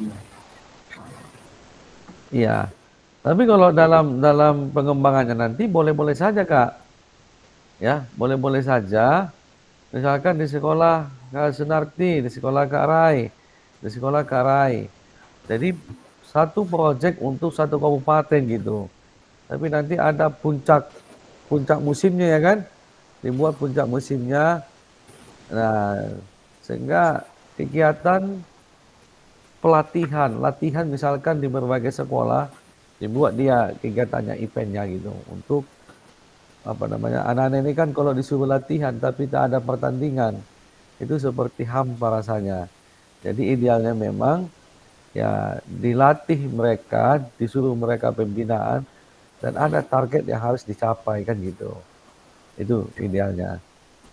Iya. Tapi kalau dalam pengembangannya nanti boleh-boleh saja Kak. Ya, boleh-boleh saja. Misalkan di sekolah Kak Sunarti, di sekolah Kak Rai, di sekolah Kak Rai. Jadi satu proyek untuk satu kabupaten gitu. Tapi nanti ada puncak musimnya ya kan? Dibuat puncak musimnya. Nah, sehingga kegiatan latihan misalkan di berbagai sekolah dibuat dia kegiatannya, eventnya gitu untuk anak-anak ini kan kalau disuruh latihan tapi tak ada pertandingan itu seperti hampa rasanya. Jadi idealnya memang ya dilatih mereka, disuruh mereka pembinaan dan ada target yang harus dicapai kan gitu. Itu idealnya.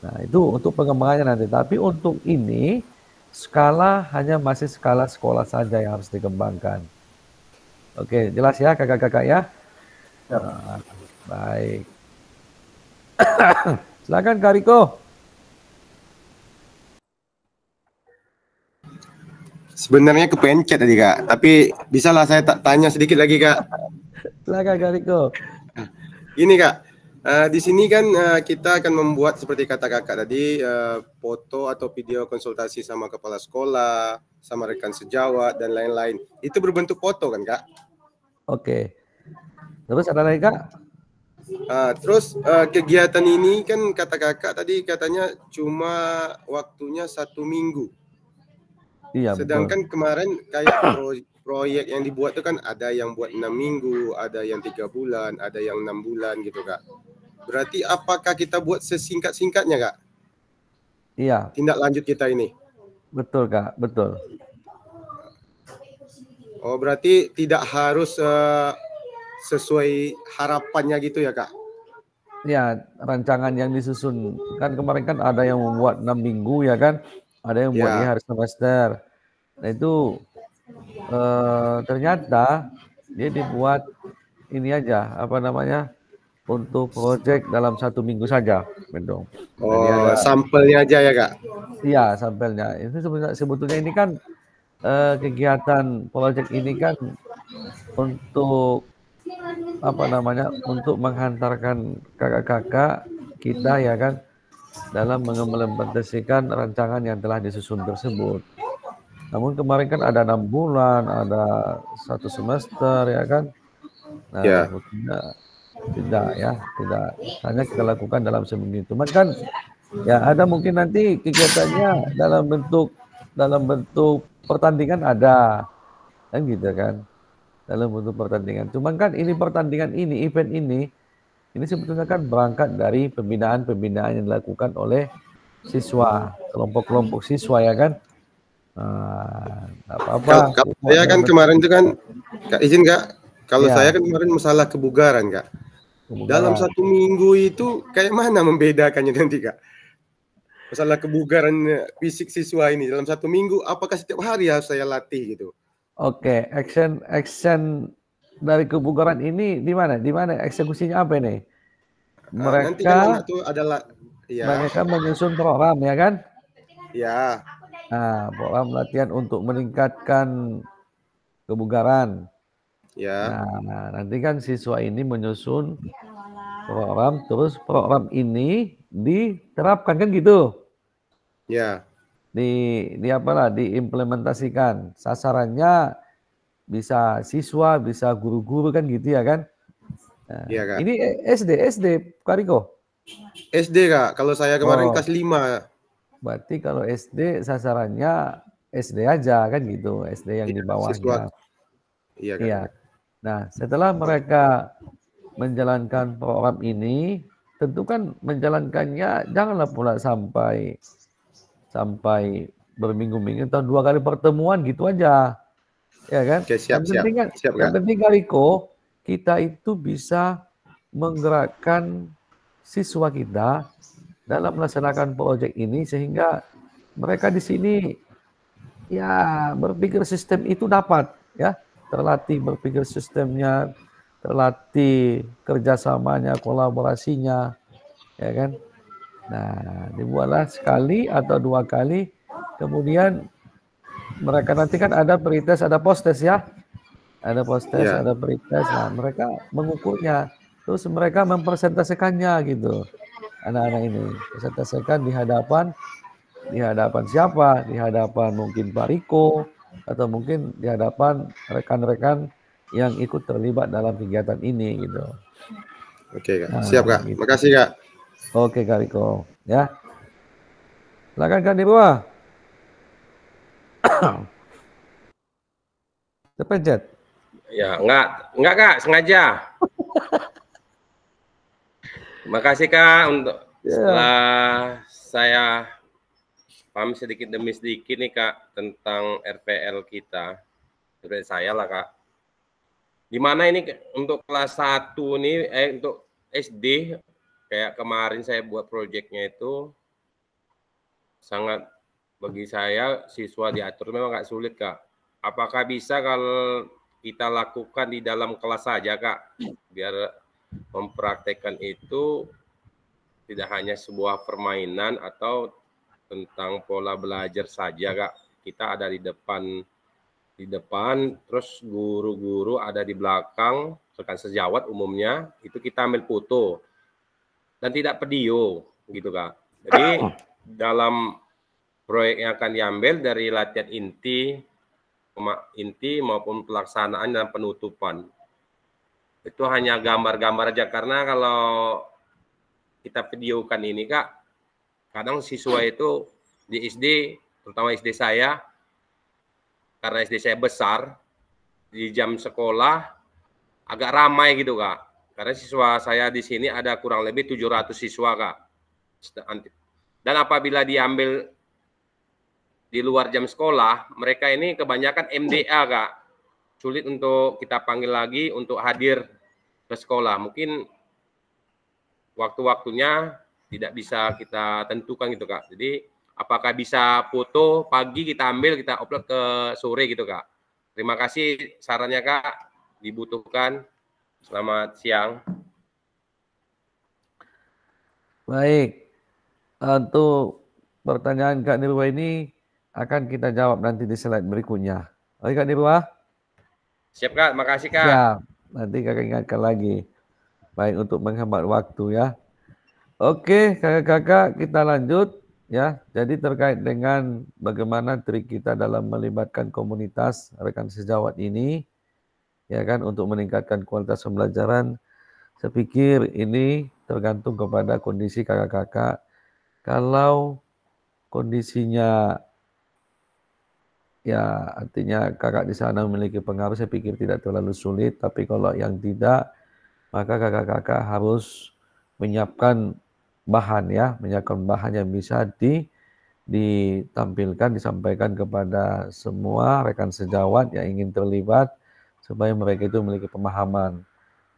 Nah, itu untuk pengembangannya nanti. Tapi untuk ini, skala hanya masih skala sekolah saja yang harus dikembangkan. Oke, jelas ya kakak-kakak ya? Nah, baik. Silakan Kak Riko. Sebenarnya kepencet tadi Kak, tapi bisalah saya tanya sedikit lagi Kak. Silakan Kak Riko. Ini Kak, di sini kan kita akan membuat seperti kata kakak tadi, foto atau video konsultasi sama kepala sekolah, sama rekan sejawat dan lain-lain. Itu berbentuk foto kan Kak? Oke. Terus ada lagi Kak? Terus kegiatan ini kan kata kakak tadi katanya cuma waktunya 1 minggu. Iya, sedangkan betul. kemarin kayak proyek yang dibuat itu kan ada yang buat 6 minggu, ada yang 3 bulan, ada yang 6 bulan gitu Kak. Berarti apakah kita buat sesingkat-singkatnya Kak? Iya. Tindak lanjut kita ini. Betul Kak, betul. Oh berarti tidak harus sesuai harapannya gitu ya Kak? Ya, rancangan yang disusun. Kan kemarin kan ada yang membuat 6 minggu ya kan? Ada yang buat di hari semester. Nah itu ternyata dia dibuat ini aja, apa namanya, untuk proyek dalam 1 minggu saja. Betul. Oh, sampelnya aja ya Kak? Iya, sampelnya. Itu sebetulnya ini kan kegiatan proyek ini kan untuk apa namanya, untuk menghantarkan kakak-kakak kita ya kan dalam mengimplementasikan rancangan yang telah disusun tersebut. Namun kemarin kan ada 6 bulan, ada 1 semester ya kan. Nah, sebetulnya tidak hanya kita lakukan dalam seminggu. Cuman kan ya ada mungkin nanti kegiatannya dalam bentuk pertandingan ada, kan gitu kan, dalam bentuk pertandingan. Cuman kan ini pertandingan ini, event ini sebetulnya kan berangkat dari pembinaan yang dilakukan oleh siswa, kelompok-kelompok siswa ya kan. Apa-apa. Saya kan kemarin itu kan, Kak izin Kak, kalau saya kan kemarin masalah kebugaran Kak. Dalam 1 minggu itu kayak mana membedakannya nanti Kak? Masalah kebugaran fisik siswa ini dalam 1 minggu, apakah setiap hari harus saya latih gitu? Oke, action dari kebugaran ini di mana? Di mana eksekusinya apa ini? Nanti kan itu adalah mereka menyusun program ya kan? Ya. Nah, program latihan untuk meningkatkan kebugaran. Ya. Nah, nanti kan siswa ini menyusun program, terus program ini diterapkan kan gitu? Ya. Diimplementasikan. Sasarannya bisa siswa, bisa guru-guru kan gitu ya kan? Nah, iya Kak. Ini SD Kak Riko? SD Kak, kalau saya kemarin kelas 5. Berarti kalau SD sasarannya SD aja kan gitu, SD yang di bawahnya. Iya Kak. Iya. Nah, setelah mereka menjalankan program ini, tentu kan menjalankannya janganlah pula sampai berminggu-minggu atau 2 kali pertemuan gitu aja. Ya kan? Oke, siap, yang penting Kak Riko, kita itu bisa menggerakkan siswa kita dalam melaksanakan proyek ini sehingga mereka di sini ya berpikir sistem itu dapat ya, terlatih berpikir sistemnya, terlatih kerjasamanya, kolaborasinya, ya kan. Nah, dibuatlah sekali atau 2 kali, kemudian mereka nanti kan ada pretest, ada post-test ya. Ada post-test, ada pretest. Nah, mereka mengukurnya. Terus mereka mempresentasikannya gitu. Anak-anak ini presentasikan di hadapan siapa? Di hadapan mungkin Pak Riko atau mungkin di hadapan rekan-rekan yang ikut terlibat dalam kegiatan ini gitu. Oke Kak, siap Kak. Gitu. Makasih Kak. Oke Kak Riko, ya. Silakan Kak Dewa. Terpencet. Ya, enggak Kak, sengaja. Makasih Kak untuk setelah saya paham sedikit demi sedikit nih Kak tentang RPL kita. Dari saya lah Kak. Dimana ini untuk kelas 1 nih, untuk SD, kayak kemarin saya buat proyeknya itu sangat bagi saya siswa diatur memang agak sulit, Kak. Apakah bisa kalau kita lakukan di dalam kelas saja, Kak? Biar mempraktekkan itu tidak hanya sebuah permainan atau tentang pola belajar saja, Kak. Kita ada di depan, terus guru-guru ada di belakang, rekan sejawat umumnya, itu kita ambil foto. Dan tidak video, gitu, Kak. Jadi dalam proyek yang akan diambil dari latihan inti maupun pelaksanaan dan penutupan. Itu hanya gambar-gambar aja, karena kalau kita videokan ini, Kak, kadang siswa itu di SD, terutama SD saya, karena SD saya besar, di jam sekolah agak ramai gitu, Kak. Karena siswa saya di sini ada kurang lebih 700 siswa, Kak. Dan apabila diambil di luar jam sekolah, mereka ini kebanyakan MDA, Kak. Sulit untuk kita panggil lagi untuk hadir ke sekolah. Mungkin waktu-waktunya tidak bisa kita tentukan gitu, Kak. Jadi apakah bisa foto pagi kita ambil, kita upload ke sore gitu, Kak. Terima kasih sarannya, Kak. Dibutuhkan. Selamat siang. Baik. Untuk pertanyaan Kak Nirwa ini akan kita jawab nanti di slide berikutnya. Oke, Kak Nirwa? Siap, Kak. Makasih, Kak. Siap. Nanti Kakak ingatkan lagi. Baik, untuk menghemat waktu ya. Oke, kakak-kakak, kita lanjut ya. Jadi terkait dengan bagaimana trik kita dalam melibatkan komunitas rekan sejawat ini, ya kan, untuk meningkatkan kualitas pembelajaran. Saya pikir ini tergantung kepada kondisi kakak-kakak. Kalau kondisinya ya artinya kakak di sana memiliki pengaruh, saya pikir tidak terlalu sulit. Tapi kalau yang tidak, maka kakak-kakak harus menyiapkan bahan ya, menyiapkan bahan yang bisa ditampilkan, disampaikan kepada semua rekan sejawat yang ingin terlibat supaya mereka itu memiliki pemahaman.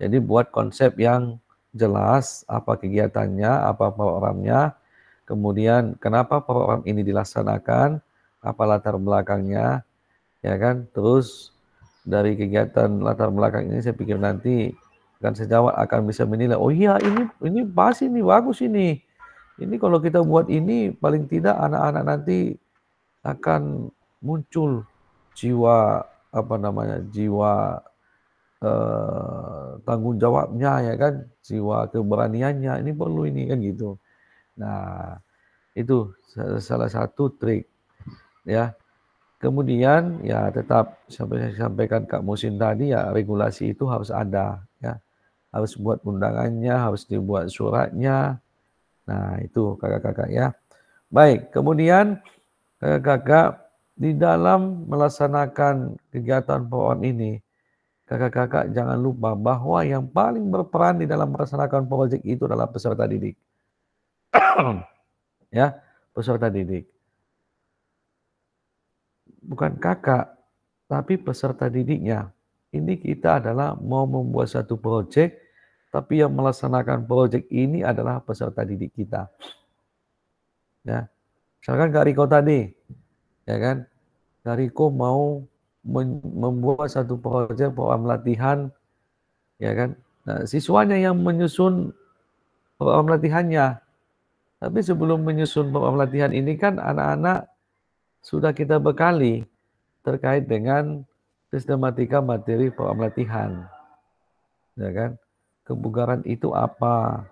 Jadi buat konsep yang jelas, apa kegiatannya, apa programnya, kemudian kenapa program ini dilaksanakan, apa latar belakangnya, ya kan. Terus dari kegiatan latar belakang ini saya pikir nanti kan sejawat akan bisa menilai, oh iya ini pas, ini bagus ini kalau kita buat ini paling tidak anak-anak nanti akan muncul jiwa jiwa tanggung jawabnya, ya kan, jiwa keberaniannya, ini perlu ini kan gitu. Nah itu salah satu trik ya. Kemudian ya tetap sampai saya sampaikan Kak Musin tadi, ya regulasi itu harus ada ya. Harus buat undangannya, harus dibuat suratnya. Nah, itu kakak-kakak ya. Baik, kemudian kakak-kakak di dalam melaksanakan kegiatan program ini, kakak-kakak jangan lupa bahwa yang paling berperan di dalam melaksanakan proyek itu adalah peserta didik. Ya, peserta didik. Bukan kakak, tapi peserta didiknya. Ini kita adalah mau membuat satu proyek, tapi yang melaksanakan proyek ini adalah peserta didik kita. Ya, misalkan Kak Riko tadi, ya kan, Kak Riko mau membuat satu proyek program latihan, ya kan. Nah, siswanya yang menyusun program latihannya. Tapi sebelum menyusun program latihan ini kan anak-anak sudah kita bekali terkait dengan sistematika materi program latihan, ya kan. Kebugaran itu apa,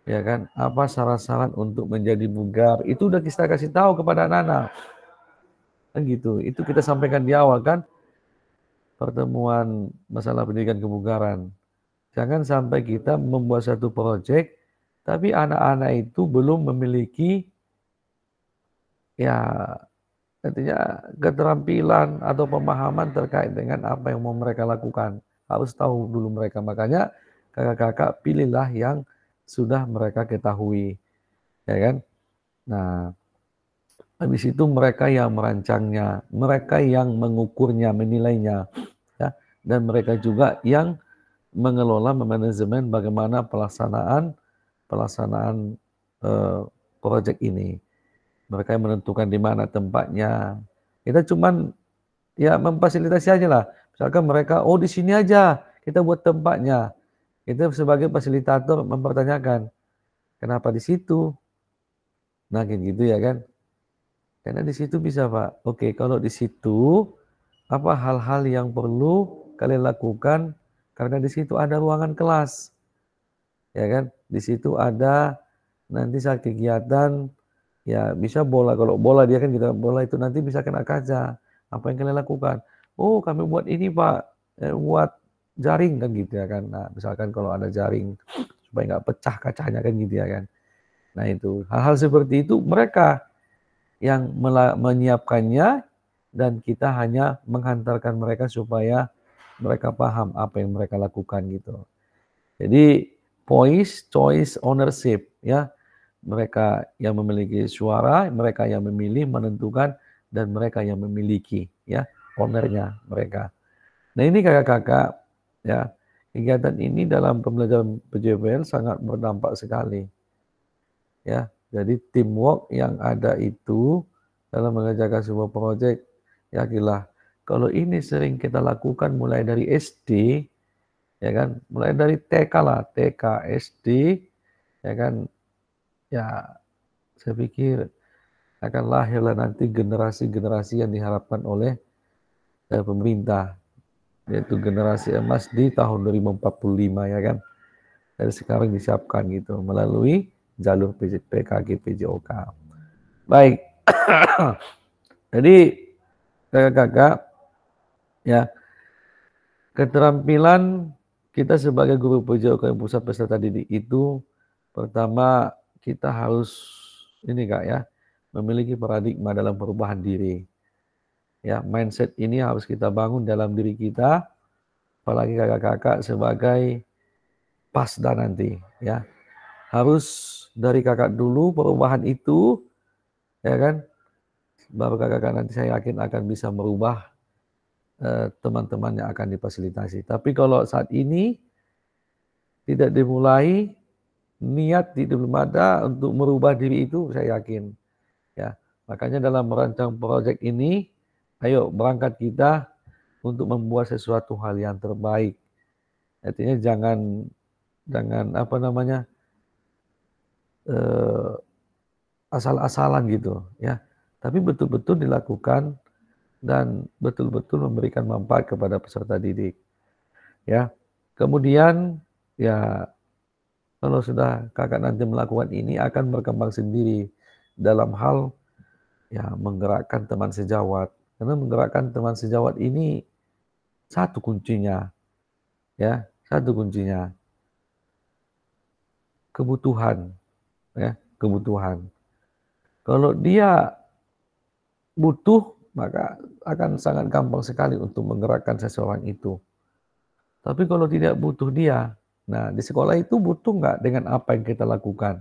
ya kan, apa syarat-syarat untuk menjadi bugar, itu udah kita kasih tahu kepada anak-anak kan gitu. Itu kita sampaikan di awal kan, pertemuan masalah pendidikan kebugaran. Jangan sampai kita membuat satu proyek tapi anak-anak itu belum memiliki ya artinya keterampilan atau pemahaman terkait dengan apa yang mau mereka lakukan. Harus tahu dulu mereka. Makanya kakak-kakak pilihlah yang sudah mereka ketahui, ya kan. Nah, habis itu mereka yang merancangnya, mereka yang mengukurnya, menilainya, ya, dan mereka juga yang mengelola, memanajemen bagaimana pelaksanaan proyek ini. mereka yang menentukan di mana tempatnya. Kita cuman ya memfasilitasi aja lah. Misalkan mereka, oh di sini aja kita buat tempatnya. Kita sebagai fasilitator mempertanyakan, kenapa di situ? Nah kayak gitu ya kan. Karena di situ bisa Pak. Oke, kalau di situ apa hal-hal yang perlu kalian lakukan karena di situ ada ruangan kelas. Ya kan? Di situ ada nanti saat kegiatan ya bisa bola, kalau bola dia kan kita bola itu nanti bisa kena kaca. Apa yang kalian lakukan? Oh, kami buat ini Pak, buat jaring kan gitu ya kan. Nah, misalkan kalau ada jaring supaya nggak pecah kacanya kan gitu ya kan. Nah, itu hal-hal seperti itu mereka yang menyiapkannya dan kita hanya menghantarkan mereka supaya mereka paham apa yang mereka lakukan gitu. Jadi choice ownership ya. Mereka yang memiliki suara, mereka yang memilih, menentukan, dan mereka yang memiliki ya ownernya mereka. Nah ini kakak-kakak ya, kegiatan ini dalam pembelajaran PJPL sangat berdampak sekali ya. Jadi teamwork yang ada itu dalam mengerjakan sebuah proyek, yakinlah kalau ini sering kita lakukan mulai dari SD, ya kan, mulai dari TK lah, TK, SD, ya kan, ya saya pikir akan lahirlah nanti generasi-generasi yang diharapkan oleh pemerintah, yaitu generasi emas di tahun 2045 ya kan. Dari sekarang disiapkan gitu melalui jalur PKG PJOK. Baik. Jadi kakak-kakak ya, keterampilan kita sebagai guru PJOK yang pusat peserta didik itu pertama kita harus ini Kak ya, memiliki paradigma dalam perubahan diri. Ya, mindset ini harus kita bangun dalam diri kita, apalagi kakak-kakak sebagai pasda nanti ya. Harus dari kakak dulu perubahan itu ya kan, baru kakak-kakak nanti saya yakin akan bisa merubah teman-teman yang akan difasilitasi. Tapi kalau saat ini tidak dimulai, niat tidak belum ada untuk merubah diri itu, saya yakin ya. Makanya dalam merancang proyek ini, ayo berangkat kita untuk membuat sesuatu hal yang terbaik. Artinya jangan apa namanya, asal-asalan gitu ya, tapi betul-betul dilakukan dan betul-betul memberikan manfaat kepada peserta didik ya. Kemudian ya kalau sudah kakak nanti melakukan ini akan berkembang sendiri dalam hal ya menggerakkan teman sejawat, karena menggerakkan teman sejawat ini satu kuncinya ya, satu kuncinya kebutuhan ya, kebutuhan. Kalau dia butuh, maka akan sangat gampang sekali untuk menggerakkan seseorang itu. Tapi kalau tidak butuh dia, nah di sekolah itu butuh nggak dengan apa yang kita lakukan?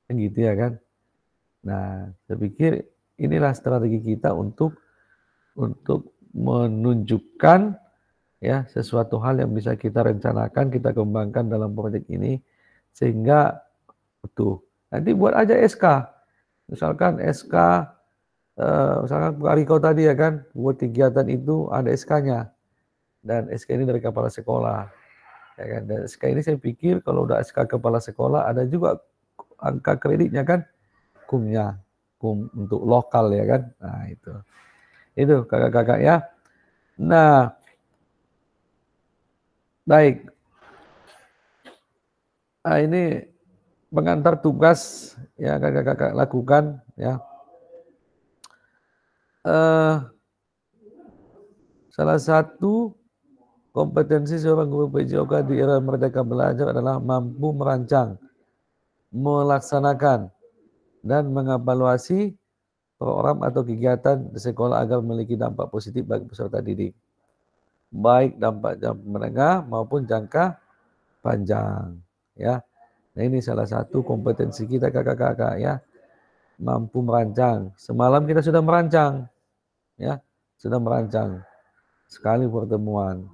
Gitu ya kan? Nah, saya pikir inilah strategi kita untuk menunjukkan ya sesuatu hal yang bisa kita rencanakan, kita kembangkan dalam proyek ini sehingga butuh. Nanti buat aja SK. Misalkan SK, misalkan Pak Riko tadi ya kan, buat kegiatan itu ada SK-nya. Dan SK ini dari kepala sekolah. Ya kan? Dan SK ini saya pikir kalau udah SK kepala sekolah, ada juga angka kreditnya kan, kumnya, kum untuk lokal ya kan. Nah itu kakak-kakak ya. Nah, baik. Nah ini pengantar tugas ya kakak-kakak lakukan ya. Salah satu kompetensi seorang guru PJOK di era Merdeka Belajar adalah mampu merancang, melaksanakan, dan mengevaluasi program atau kegiatan di sekolah agar memiliki dampak positif bagi peserta didik, baik dampak jangka menengah maupun jangka panjang ya. Nah ini salah satu kompetensi kita kakak-kakak ya, mampu merancang. Semalam kita sudah merancang ya, sudah merancang sekali pertemuan,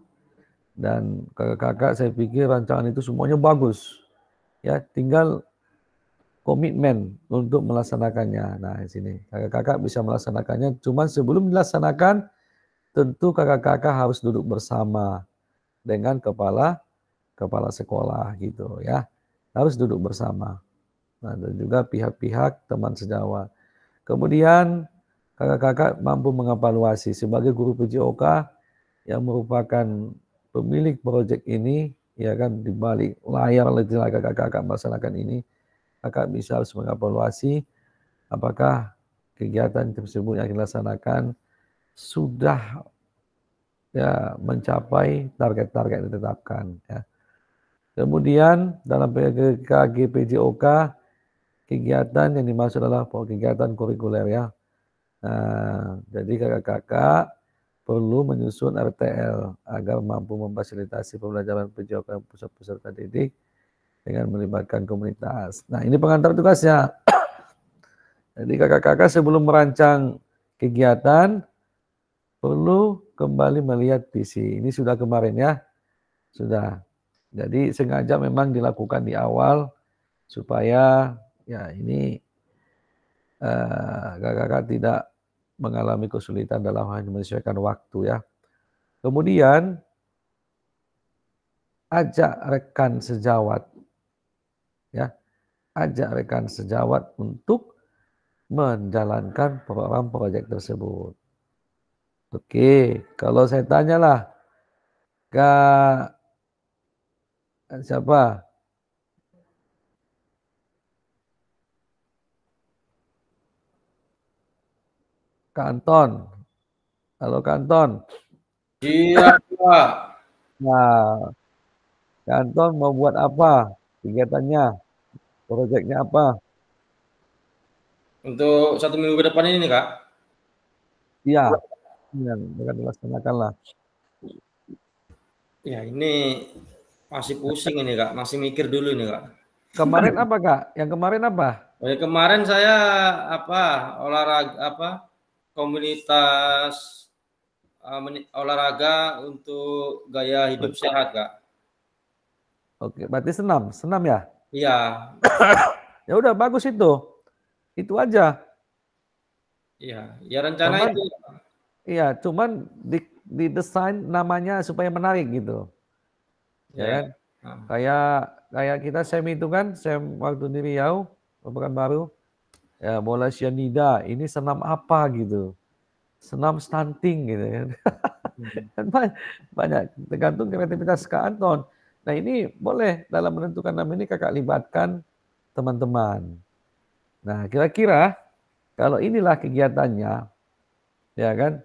dan kakak-kakak saya pikir rancangan itu semuanya bagus ya, tinggal komitmen untuk melaksanakannya. Nah, di sini kakak-kakak bisa melaksanakannya. Cuman sebelum dilaksanakan, tentu kakak-kakak harus duduk bersama dengan kepala sekolah gitu ya. Harus duduk bersama. Nah, dan juga pihak-pihak teman sejawat. Kemudian kakak-kakak mampu mengevaluasi sebagai guru PJOK yang merupakan pemilik proyek ini, ya kan, di balik layar kakak-kakak melaksanakan ini, kakak bisa harus mengevaluasi apakah kegiatan tersebut yang dilaksanakan sudah ya mencapai target-target yang ditetapkan. Ya. Kemudian dalam PKG PJOK, kegiatan yang dimaksud adalah kegiatan kurikuler ya. Nah, jadi kakak-kakak perlu menyusun RTL agar mampu memfasilitasi pembelajaran PJOK pusat peserta didik dengan melibatkan komunitas. Nah, ini pengantar tugasnya. Jadi kakak-kakak sebelum merancang kegiatan perlu kembali melihat visi. Ini sudah kemarin ya. Sudah. Jadi sengaja memang dilakukan di awal supaya ya ini kakak-kakak tidak mengalami kesulitan dalam hal menyesuaikan waktu ya. Kemudian ajak rekan sejawat ya, ajak rekan sejawat untuk menjalankan program proyek tersebut. Oke, kalau saya tanyalah Kak siapa? Kak Anton. Halo Kak Anton. Iya, Pak. Nah, Kak Anton mau buat apa? Kegiatannya? Proyeknya apa? Untuk 1 minggu ke depan ini, Kak. Iya, akan dilaksanakan lah. Ya, ini masih pusing ini, Kak. Masih mikir dulu ini, Kak. Kemarin apa Kak? Yang kemarin apa? Kemarin saya olahraga komunitas olahraga untuk gaya hidup sehat, Kak. Oke, berarti senam ya? Iya. Ya udah bagus itu aja. Iya, ya rencana itu. Iya, cuman didesain namanya supaya menarik gitu, ya kan? Kayak kita SEM itu kan, SEM waktu di Riau, Pekanbaru, ya bola cyanida, ini senam apa gitu, senam stunting gitu kan. Kan banyak tergantung kreativitas Kak Anton. Nah ini boleh dalam menentukan nama ini kakak libatkan teman-teman. Nah kira-kira kalau inilah kegiatannya, ya kan,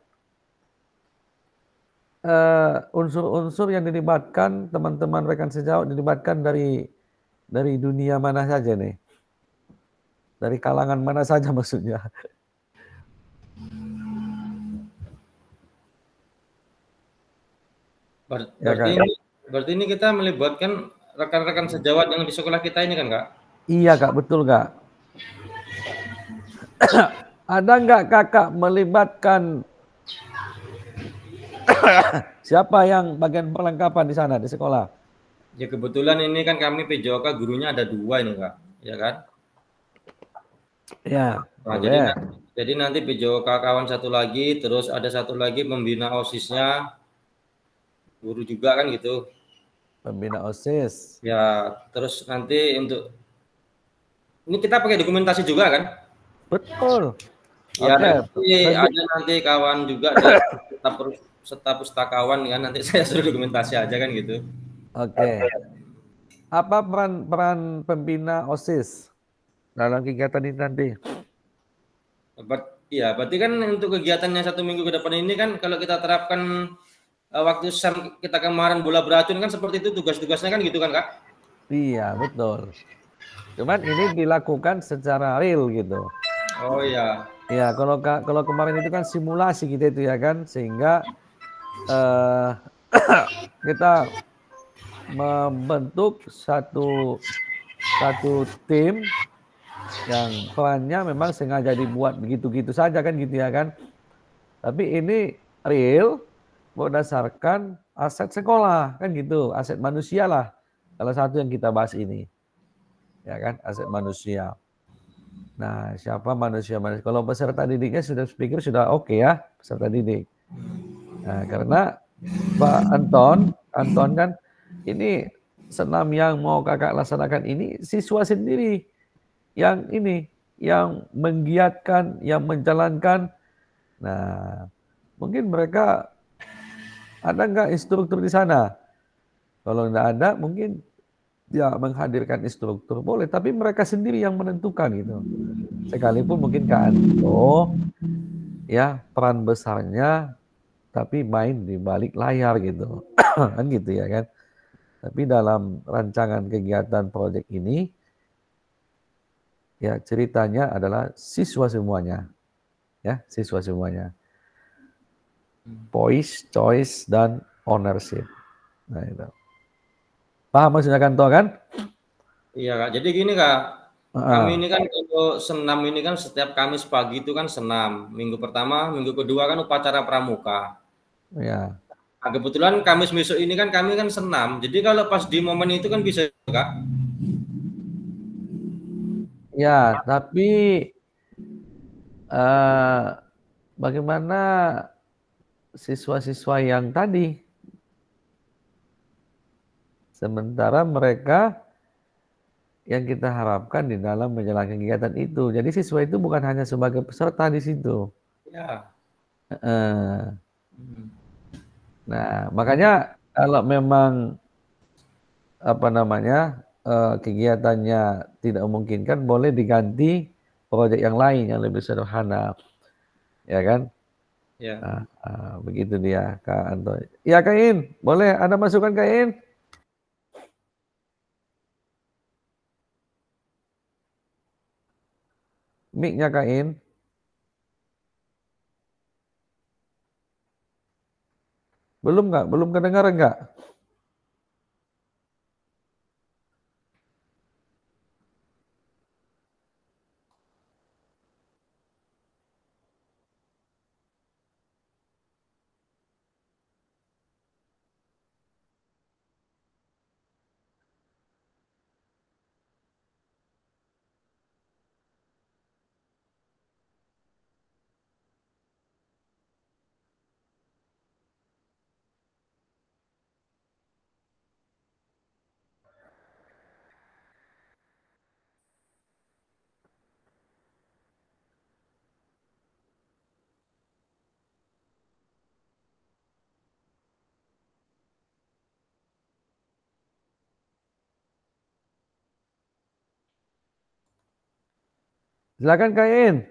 unsur-unsur yang dilibatkan teman-teman rekan sejawat dilibatkan dari dunia mana saja nih, dari kalangan mana saja maksudnya. Berarti ini kita melibatkan rekan-rekan sejawat yang di sekolah kita ini kan, Kak? Iya, Kak, betul, Kak. Ada nggak kakak melibatkan siapa yang bagian perlengkapan di sana di sekolah? Ya kebetulan ini kan kami PJOK gurunya ada 2 ini, Kak, ya kan? Ya. Nah, jadi nanti PJOK kawan 1 lagi, terus ada 1 lagi pembina OSIS-nya, guru juga kan gitu. Pembina OSIS. Ya, terus nanti untuk ini kita pakai dokumentasi juga kan? Betul. Ya, ada nanti kawan juga dari serta pustakawan kan, nanti saya suruh dokumentasi aja kan gitu. Oke. Apa peran pembina OSIS dalam kegiatan ini nanti? Iya, berarti kan untuk kegiatannya 1 minggu ke depan ini kan kalau kita terapkan waktu SEM kita kemarin bola beracun kan seperti itu tugas-tugasnya kan gitu kan, Kak? Iya, betul. Cuman ini dilakukan secara real gitu. Oh iya. Ya, kalau kemarin itu kan simulasi kita itu ya kan, sehingga kita membentuk satu tim yang perannya memang sengaja dibuat begitu-gitu saja kan gitu ya kan. Tapi ini real berdasarkan aset sekolah kan gitu, aset manusia lah. Salah satu yang kita bahas ini. Ya kan, aset manusia. Nah, siapa manusia-manusia? Kalau peserta didiknya sudah pikir sudah oke ya, peserta didik. Nah, karena Pak Anton kan ini senam yang mau kakak laksanakan ini siswa sendiri yang menggiatkan, yang menjalankan. Nah, mungkin mereka ada nggak instruktur di sana? Kalau nggak ada, mungkin ya menghadirkan instruktur boleh, tapi mereka sendiri yang menentukan gitu. Sekalipun mungkin Kak Anto ya peran besarnya tapi main di balik layar gitu. Kan gitu ya kan. Tapi dalam rancangan kegiatan proyek ini ya ceritanya adalah siswa semuanya. Ya, siswa semuanya. Voice, choice dan ownership. Nah, itu. Paham maksudnya Kanto kan? Iya Kak, jadi gini Kak, kami ini kan untuk senam ini kan setiap Kamis pagi itu kan senam. Minggu pertama, minggu kedua kan upacara pramuka. Ya. Nah, kebetulan Kamis besok ini kan kami kan senam. Jadi kalau pas di momen itu kan bisa Kak. Ya, tapi bagaimana siswa-siswa yang tadi? Sementara mereka yang kita harapkan di dalam menjalankan kegiatan itu. Jadi siswa itu bukan hanya sebagai peserta di situ. Ya. Nah, makanya kalau memang kegiatannya tidak memungkinkan, boleh diganti proyek yang lain yang lebih sederhana, ya kan? Ya. Begitu dia, Kak Anto. Ya, Kak In, boleh ada masukan Kak In? Mic-nya Kak In. Belum nggak? Belum kedengaran nggak? Silakan Kak In.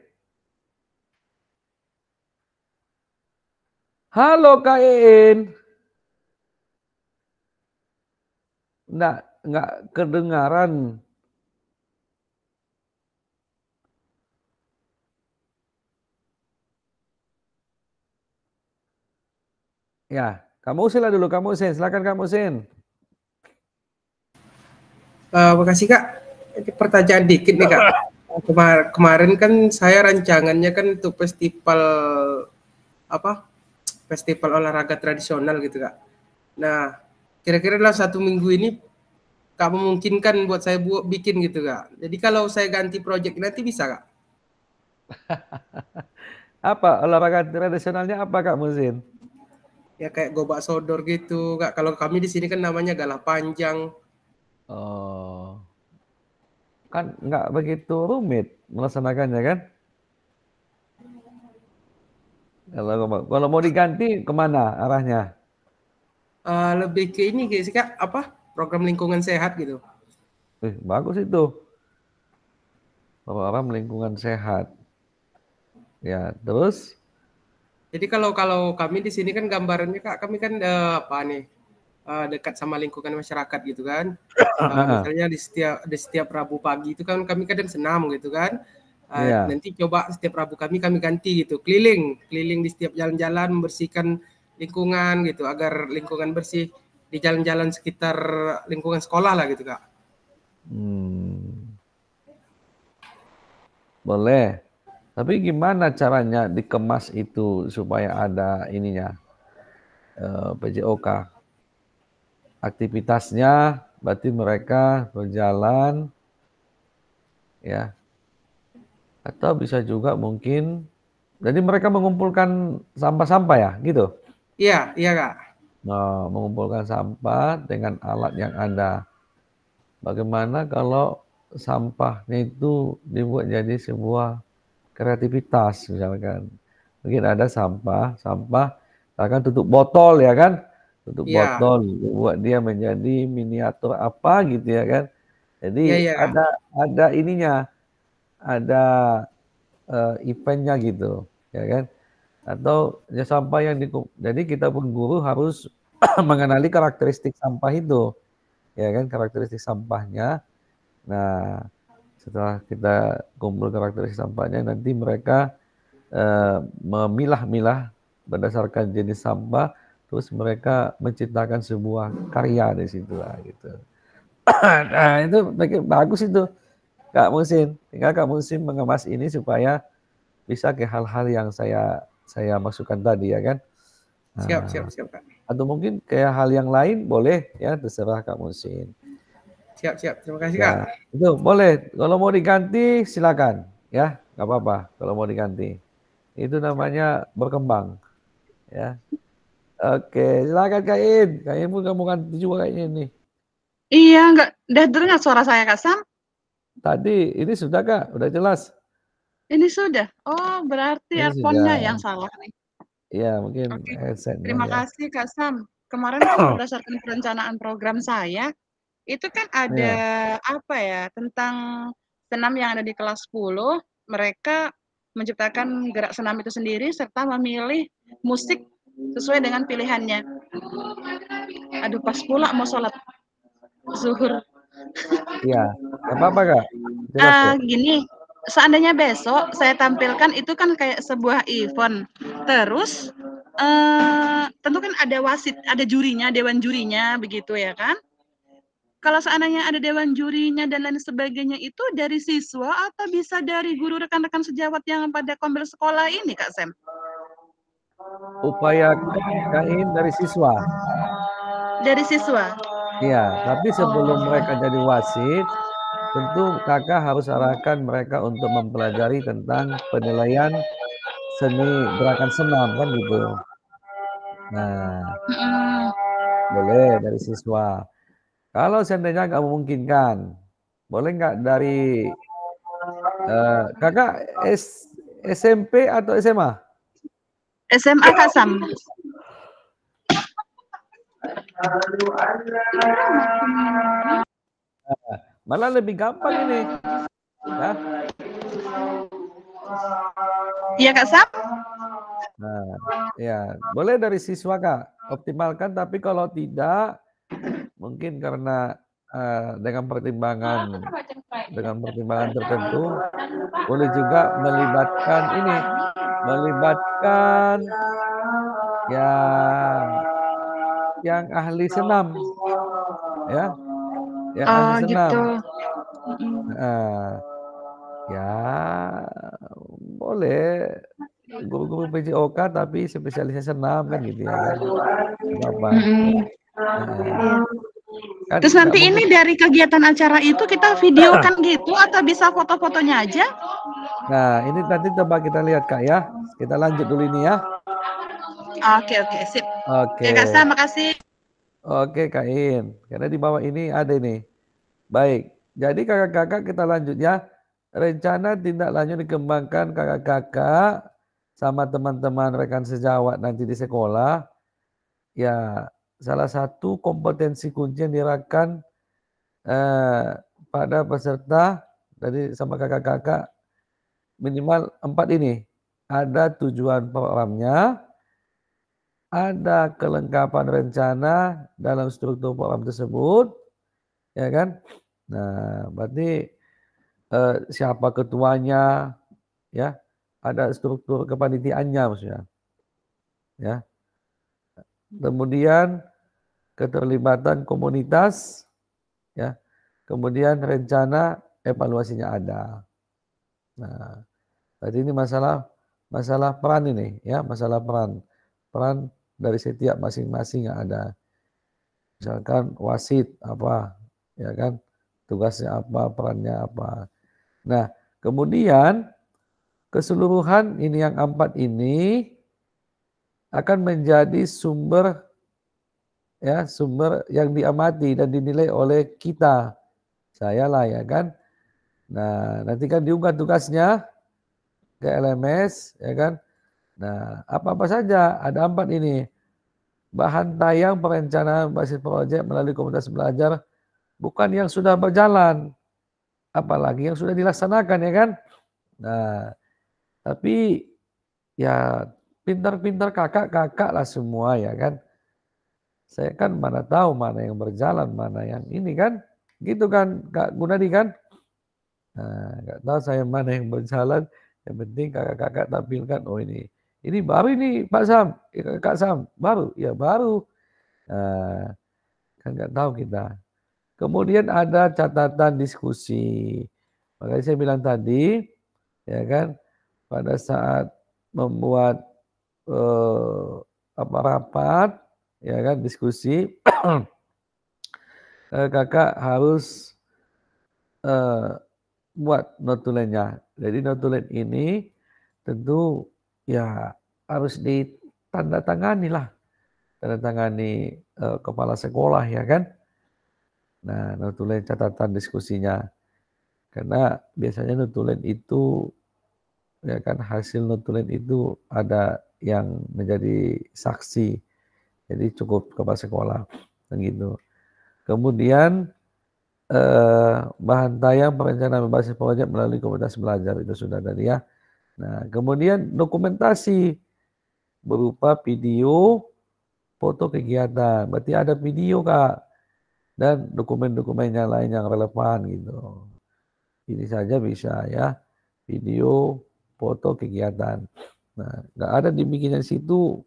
Halo Kak In. Nggak kedengaran. Ya, kamu usin lah dulu, kamu usin. Silakan kamu usin. Makasih Kak. Ini pertanyaan dikit nih Kak. Kemarin kan saya rancangannya kan untuk festival festival olahraga tradisional gitu Kak. Nah, kira-kira dalam 1 minggu ini Kak memungkinkan buat saya bikin gitu Kak. Jadi kalau saya ganti project nanti bisa Kak? Apa olahraga tradisionalnya apa Kak Musin? Ya kayak gobak sodor gitu Kak. Kalau kami di sini kan namanya galah panjang. Oh. Kan nggak begitu rumit melaksanakannya kan? Kalau mau diganti kemana arahnya? Lebih ke ini sih Kak, program lingkungan sehat gitu. Bagus itu. Program lingkungan sehat. Ya, terus? Jadi kalau kami di sini kan gambarannya Kak, kami kan dekat sama lingkungan masyarakat gitu kan. Misalnya di setiap Rabu pagi itu kan kami kadang senam gitu kan. Nanti coba setiap Rabu kami ganti gitu, keliling di setiap jalan-jalan membersihkan lingkungan gitu agar lingkungan bersih di jalan-jalan sekitar lingkungan sekolah lah gitu Kak. Boleh. Tapi gimana caranya dikemas itu supaya ada ininya PJOK? Aktivitasnya berarti mereka berjalan ya Atau bisa juga mungkin, jadi mereka mengumpulkan sampah-sampah ya, gitu? Iya, iya Kak. Nah, mengumpulkan sampah dengan alat yang ada. Bagaimana kalau sampahnya itu dibuat jadi sebuah kreativitas misalkan. Mungkin ada sampah akan tutup botol ya kan? Tutup Iya. botol, buat dia menjadi miniatur apa gitu ya kan? Iya, Jadi iya. ada ininya, ada eventnya gitu, ya kan? Atau ya sampah yang jadi kita pun guru harus mengenali karakteristik sampah itu, ya kan? Karakteristik sampahnya. Nah, setelah kita kumpul karakteristik sampahnya, nanti mereka memilah-milah berdasarkan jenis sampah, terus mereka menciptakan sebuah karya di situ lah gitu. Nah, itu bagus itu Kak Musin. Tinggal Kak Musin mengemas ini supaya bisa ke hal-hal yang saya masukkan tadi ya kan. Siap, Nah, siap Kak. atau mungkin kayak hal yang lain boleh ya, terserah Kak Musin. Siap. Terima kasih Ya, Kak. itu boleh. Kalau mau diganti silakan ya, nggak apa-apa kalau mau diganti. Itu namanya berkembang ya. Oke, silakan Kak In. Kak In pun kamu ganti juga kayaknya nih. Iya, enggak. Udah dengar suara saya Kak Sam? Tadi ini sudah Kak, udah jelas. Ini sudah. Oh, berarti Ini earphone-nya sudah. yang salah nih. Iya, mungkin Oke. headsetnya Terima ya. kasih Kak Sam. Kemarin kan berdasarkan perencanaan program saya, itu kan ada apa ya, tentang senam yang ada di kelas 10, mereka menciptakan gerak senam itu sendiri serta memilih musik sesuai dengan pilihannya. Aduh, pas pula mau sholat zuhur. Iya, nggak apa-apa Kak. Jelas kok. Gini, seandainya besok saya tampilkan itu kan kayak sebuah event. Terus tentu kan ada wasit, ada jurinya, dewan jurinya begitu ya kan? Kalau seandainya ada dewan jurinya dan lain sebagainya itu dari siswa atau bisa dari guru rekan-rekan sejawat yang pada kombel sekolah ini Kak Sam? Upayakan Kak In dari siswa. Dari siswa? Iya, tapi sebelum mereka jadi wasit, tentu kakak harus arahkan mereka untuk mempelajari tentang penilaian seni gerakan senam kan gitu. Nah, boleh dari siswa. Kalau seandainya nggak memungkinkan, boleh nggak dari kakak SMP atau SMA? SMA Kak Sam. Malah lebih gampang ini. Ya. Iya Kak Sam? Nah, ya boleh dari siswa Kak, optimalkan. Tapi kalau tidak, mungkin karena dengan pertimbangan tertentu, boleh juga melibatkan yang ahli senam, ya, yang ahli senam. Gitu. Ya boleh guru-guru PJOK tapi spesialisnya senam kan gitu ya kan. Apa? Kan terus nanti ini dari kegiatan acara itu kita videokan gitu atau bisa foto-fotonya aja? Nah, ini nanti coba kita lihat Kak ya. Kita lanjut dulu ini ya. Oke, sip. Oke. Kak Sam, makasih. Oke Kak In, karena di bawah ini ada ini. Baik, jadi kakak-kakak kita lanjut ya. Rencana tindak lanjut dikembangkan kakak-kakak sama teman-teman rekan sejawat nanti di sekolah. Ya, salah satu kompetensi kunci yang dirahkan pada peserta dari sama kakak-kakak minimal 4 ini. Ada tujuan programnya, ada kelengkapan rencana dalam struktur program tersebut, ya kan? Nah, berarti siapa ketuanya, ya, ada struktur kepanitiaannya maksudnya, ya. Kemudian keterlibatan komunitas, ya. Kemudian rencana evaluasinya ada. Nah, berarti ini masalah peran ini, ya, masalah peran dari setiap masing-masing yang ada. Misalkan wasit apa, ya kan, tugasnya apa, perannya apa. Nah, kemudian keseluruhan ini yang 4 ini akan menjadi sumber yang diamati dan dinilai oleh kita. Saya lah ya kan. Nah, nanti kan diunggah tugasnya ke LMS ya kan. Nah, apa-apa saja ada 4 ini. Bahan tayang perencanaan basis proyek melalui komunitas belajar bukan yang sudah berjalan, apalagi yang sudah dilaksanakan ya kan. Nah, tapi ya pintar-pintar kakak-kakak lah semua ya kan. Saya kan mana tahu mana yang berjalan, mana yang ini kan. Gitu kan Kak Gunadi kan. Nah, nggak tahu saya mana yang berjalan. Yang penting kakak-kakak tampilkan, oh ini baru ini Pak Sam, Kak Sam, baru, ya baru. Nah, kan nggak tahu kita. Kemudian ada catatan diskusi. Makanya saya bilang tadi, ya kan, pada saat membuat rapat, ya kan, diskusi, kakak harus buat notulennya. Jadi notulen ini tentu ya harus ditandatangani lah, tandatangani kepala sekolah ya kan. Nah, notulen catatan diskusinya, karena biasanya notulen itu ya kan, hasil notulen itu ada yang menjadi saksi, jadi cukup kepala sekolah begitu. Kemudian bahan tayang perencanaan berbasis proyek melalui komunitas belajar itu sudah tadi ya. Nah, kemudian dokumentasi berupa video, foto kegiatan. Berarti ada video Kak, dan dokumen-dokumen yang lain yang relevan gitu. Ini saja bisa ya, video, foto kegiatan. Nah, nggak ada dibikinnya situ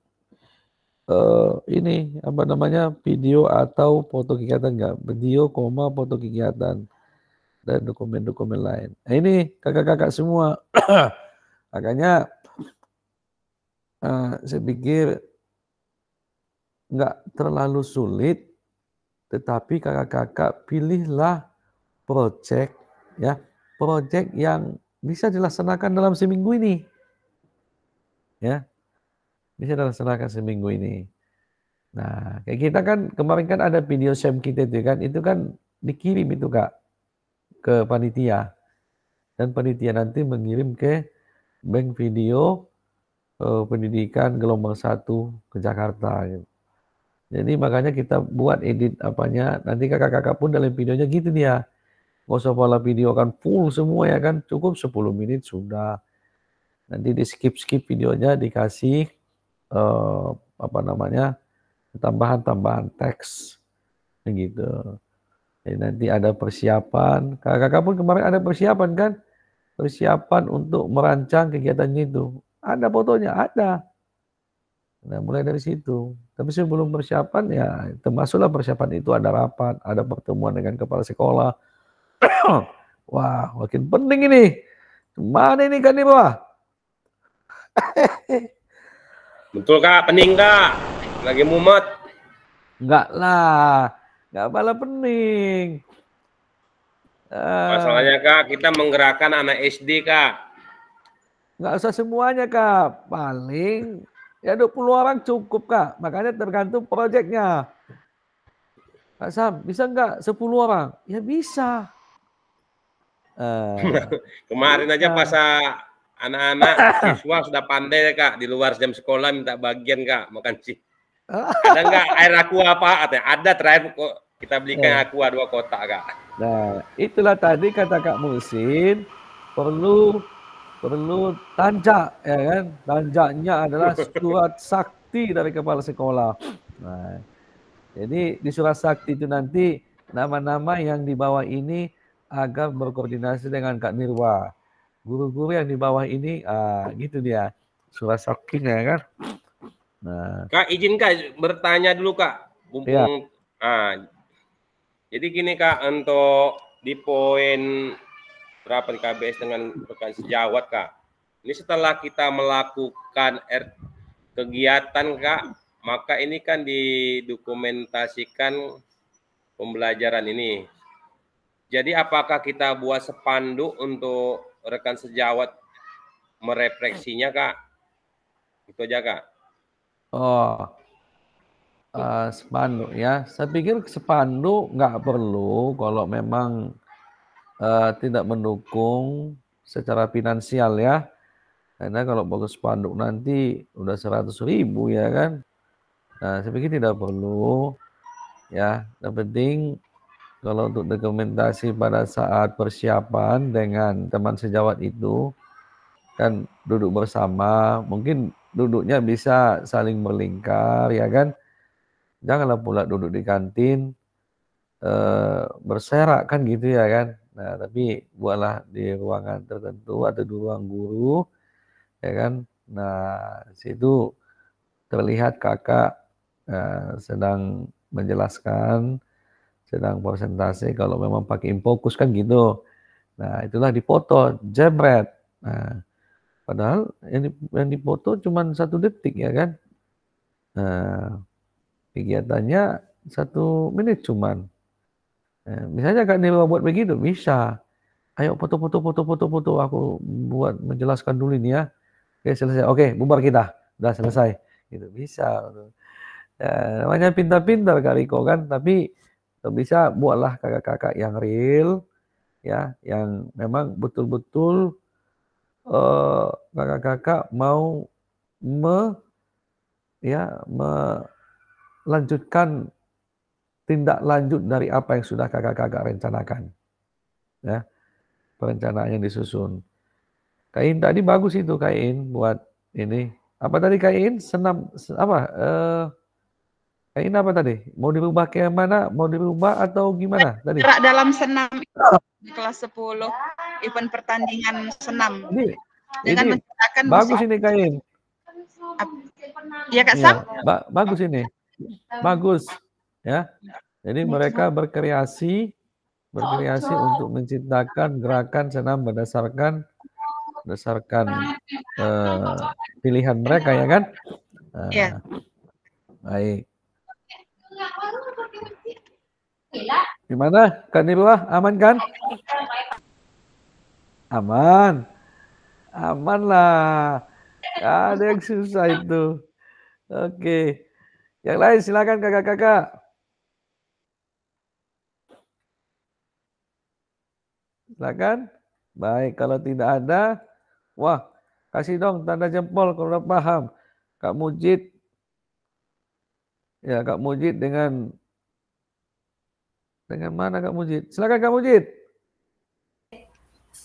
ini apa namanya, video atau foto kegiatan, nggak, video, foto kegiatan dan dokumen-dokumen lain. Nah, ini kakak-kakak semua. Makanya saya pikir nggak terlalu sulit, tetapi kakak-kakak pilihlah proyek ya, proyek yang bisa dilaksanakan dalam seminggu ini, ya, bisa dilaksanakan seminggu ini. Nah, kayak kita kan kemarin kan ada video SEM kita itu kan dikirim itu Kak ke panitia, dan panitia nanti mengirim ke bank video pendidikan gelombang 1 ke Jakarta gitu. Jadi makanya kita buat edit apanya, nanti kakak-kakak pun dalam videonya gitu dia. Nggak usah pola video kan full semua ya kan, cukup 10 menit sudah. Nanti di skip videonya, dikasih apa namanya, tambahan teks begitu. Jadi nanti ada persiapan. Kakak-kakak pun kemarin ada persiapan kan? Persiapan untuk merancang kegiatannya itu. Ada fotonya, ada. Nah, mulai dari situ. Tapi sebelum persiapan ya, termasuklah persiapan itu ada rapat, ada pertemuan dengan kepala sekolah. Wah, makin penting ini. Mana ini kan nih, Pak? Betul Kak, pening Kak. Lagi mumet. Enggak lah. Enggak malah pening. Masalahnya Kak, kita menggerakkan anak SD Kak. Enggak usah semuanya Kak. Paling ya 20 orang cukup Kak. Makanya tergantung proyeknya. Kak Sam, bisa enggak 10 orang? Ya bisa. Kemarin aja pas anak-anak siswa sudah pandai Kak, di luar jam sekolah minta bagian Kak, makan sih. Ada enggak air aqua apa? Ada terakhir kok kita belikan aqua 2 kotak Kak. Nah, itulah tadi kata Kak Musin, perlu tanjak ya kan. Tanjaknya adalah surat sakti dari kepala sekolah. Nah, jadi di surat sakti itu nanti nama-nama yang di bawah ini agar berkoordinasi dengan Kak Nirwa. Guru-guru yang di bawah ini, gitu dia. Surat saktinya kan. Nah, Kak, izin Kak bertanya dulu Kak. Mumpung, jadi gini Kak, untuk di poin berapa di KBS dengan rekan sejawat Kak. Ini setelah kita melakukan kegiatan Kak, maka ini kan didokumentasikan pembelajaran ini. Jadi apakah kita buat spanduk untuk rekan sejawat merefleksinya Kak? Itu aja Kak. Oh, spanduk ya. Saya pikir spanduk nggak perlu kalau memang tidak mendukung secara finansial ya. Karena kalau bagus spanduk nanti udah 100.000 ya kan. Nah, saya pikir tidak perlu ya. Yang penting kalau untuk dokumentasi pada saat persiapan dengan teman sejawat itu kan duduk bersama, mungkin duduknya bisa saling berlingkar ya kan. Janganlah pula duduk di kantin berserak kan gitu ya kan. Nah, tapi buatlah di ruangan tertentu atau di ruang guru ya kan. Nah, situ terlihat kakak sedang menjelaskan, sedang presentasi kalau memang pakai infokus kan gitu. Nah, itulah dipoto, jebret. Nah, padahal yang dipoto cuma 1 detik ya kan. Nah, kegiatannya 1 menit cuman. Misalnya Kak Nirwa buat begitu, bisa. Ayo foto, aku buat menjelaskan dulu ini ya. Oke, selesai. Oke, bubar kita. Udah selesai. Gitu bisa. Ya, namanya pintar-pintar Kak Riko kan, tapi bisa buatlah kakak-kakak yang real ya, yang memang betul-betul kakak-kakak mau melanjutkan tindak lanjut dari apa yang sudah kakak-kakak rencanakan. Ya, perencanaan yang disusun. Kain tadi bagus itu Kain buat ini. Apa tadi Kain? Senam apa? Kain apa tadi? Mau dirubah ke mana? Mau dirubah atau gimana tadi? Gerak dalam senam di kelas 10, event pertandingan senam. Dengan menciptakan bagus musik. ini Kain. Iya Kak Sam? Ya, bagus ini. Bagus. Ya. Jadi mereka berkreasi untuk menciptakan gerakan senam berdasarkan pilihan mereka ya kan? Iya. Baik. Gimana Kak Nirwa? Aman kan? Aman. Aman lah. Gak ada yang susah itu. Oke. Yang lain silakan kakak-kakak. Silakan. Baik, kalau tidak ada, wah, kasih dong tanda jempol kalau udah paham. Kak Mujid. Ya, Kak Mujid dengan mana Kak Mujid? Silakan Kak Mujid.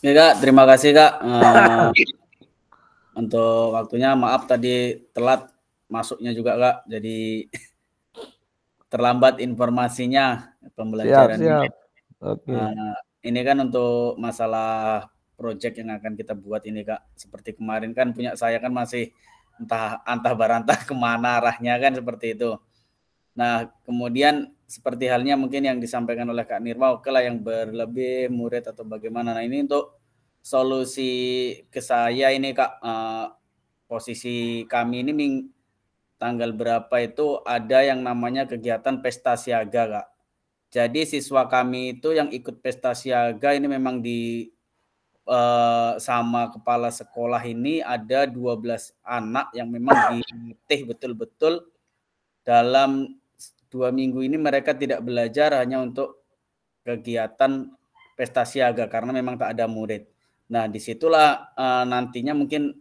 Ya Kak, terima kasih Kak untuk waktunya. Maaf tadi telat masuknya juga Kak, jadi terlambat informasinya pembelajaran. Siap. Oke. Ini kan untuk masalah project yang akan kita buat ini Kak. Seperti kemarin kan punya saya kan masih antah barantah kemana arahnya kan seperti itu. Nah kemudian seperti halnya mungkin yang disampaikan oleh Kak Nirwa, oke lah yang berlebih murid atau bagaimana. Nah ini untuk solusi ke saya ini Kak, posisi kami ini tanggal berapa itu ada yang namanya kegiatan pesta siaga Kak. Jadi siswa kami itu yang ikut pesta siaga ini memang sama kepala sekolah ini ada 12 anak yang memang dilatih betul-betul dalam 2 minggu ini mereka tidak belajar hanya untuk kegiatan pesta siaga karena memang tak ada murid. Nah disitulah nantinya mungkin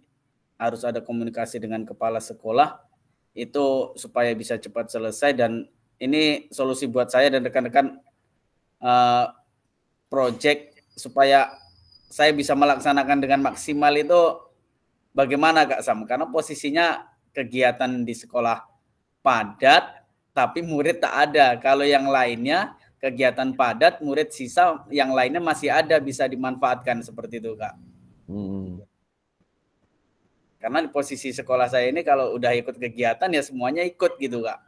harus ada komunikasi dengan kepala sekolah itu supaya bisa cepat selesai, dan ini solusi buat saya dan rekan-rekan project supaya saya bisa melaksanakan dengan maksimal itu bagaimana Kak Sam? Karena posisinya kegiatan di sekolah padat tapi murid tak ada. Kalau yang lainnya kegiatan padat, murid sisa, yang lainnya masih ada, bisa dimanfaatkan seperti itu Kak. Karena di posisi sekolah saya ini kalau udah ikut kegiatan ya semuanya ikut gitu Kak.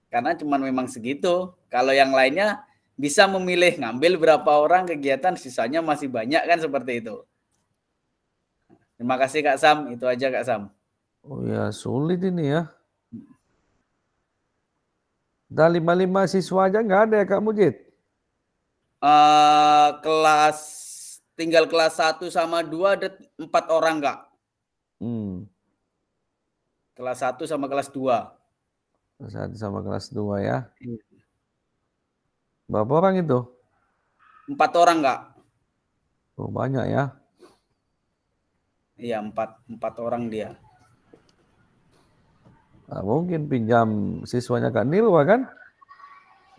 Karena cuma memang segitu. Kalau yang lainnya bisa memilih ngambil berapa orang kegiatan, sisanya masih banyak kan seperti itu. Terima kasih Kak Sam, itu aja Kak Sam. Oh ya sulit ini ya. Dan 55 siswa aja nggak ada ya Kak Mujid? Kelas tinggal kelas 1 sama 2 ada 4 orang, Kak. Kelas 1 sama kelas 2. Kelas 1 sama kelas 2 ya. Berapa orang itu? 4 orang, Kak. Oh, banyak ya. Iya, 4 orang dia. Nah, mungkin pinjam siswanya Kak Nirwa kan?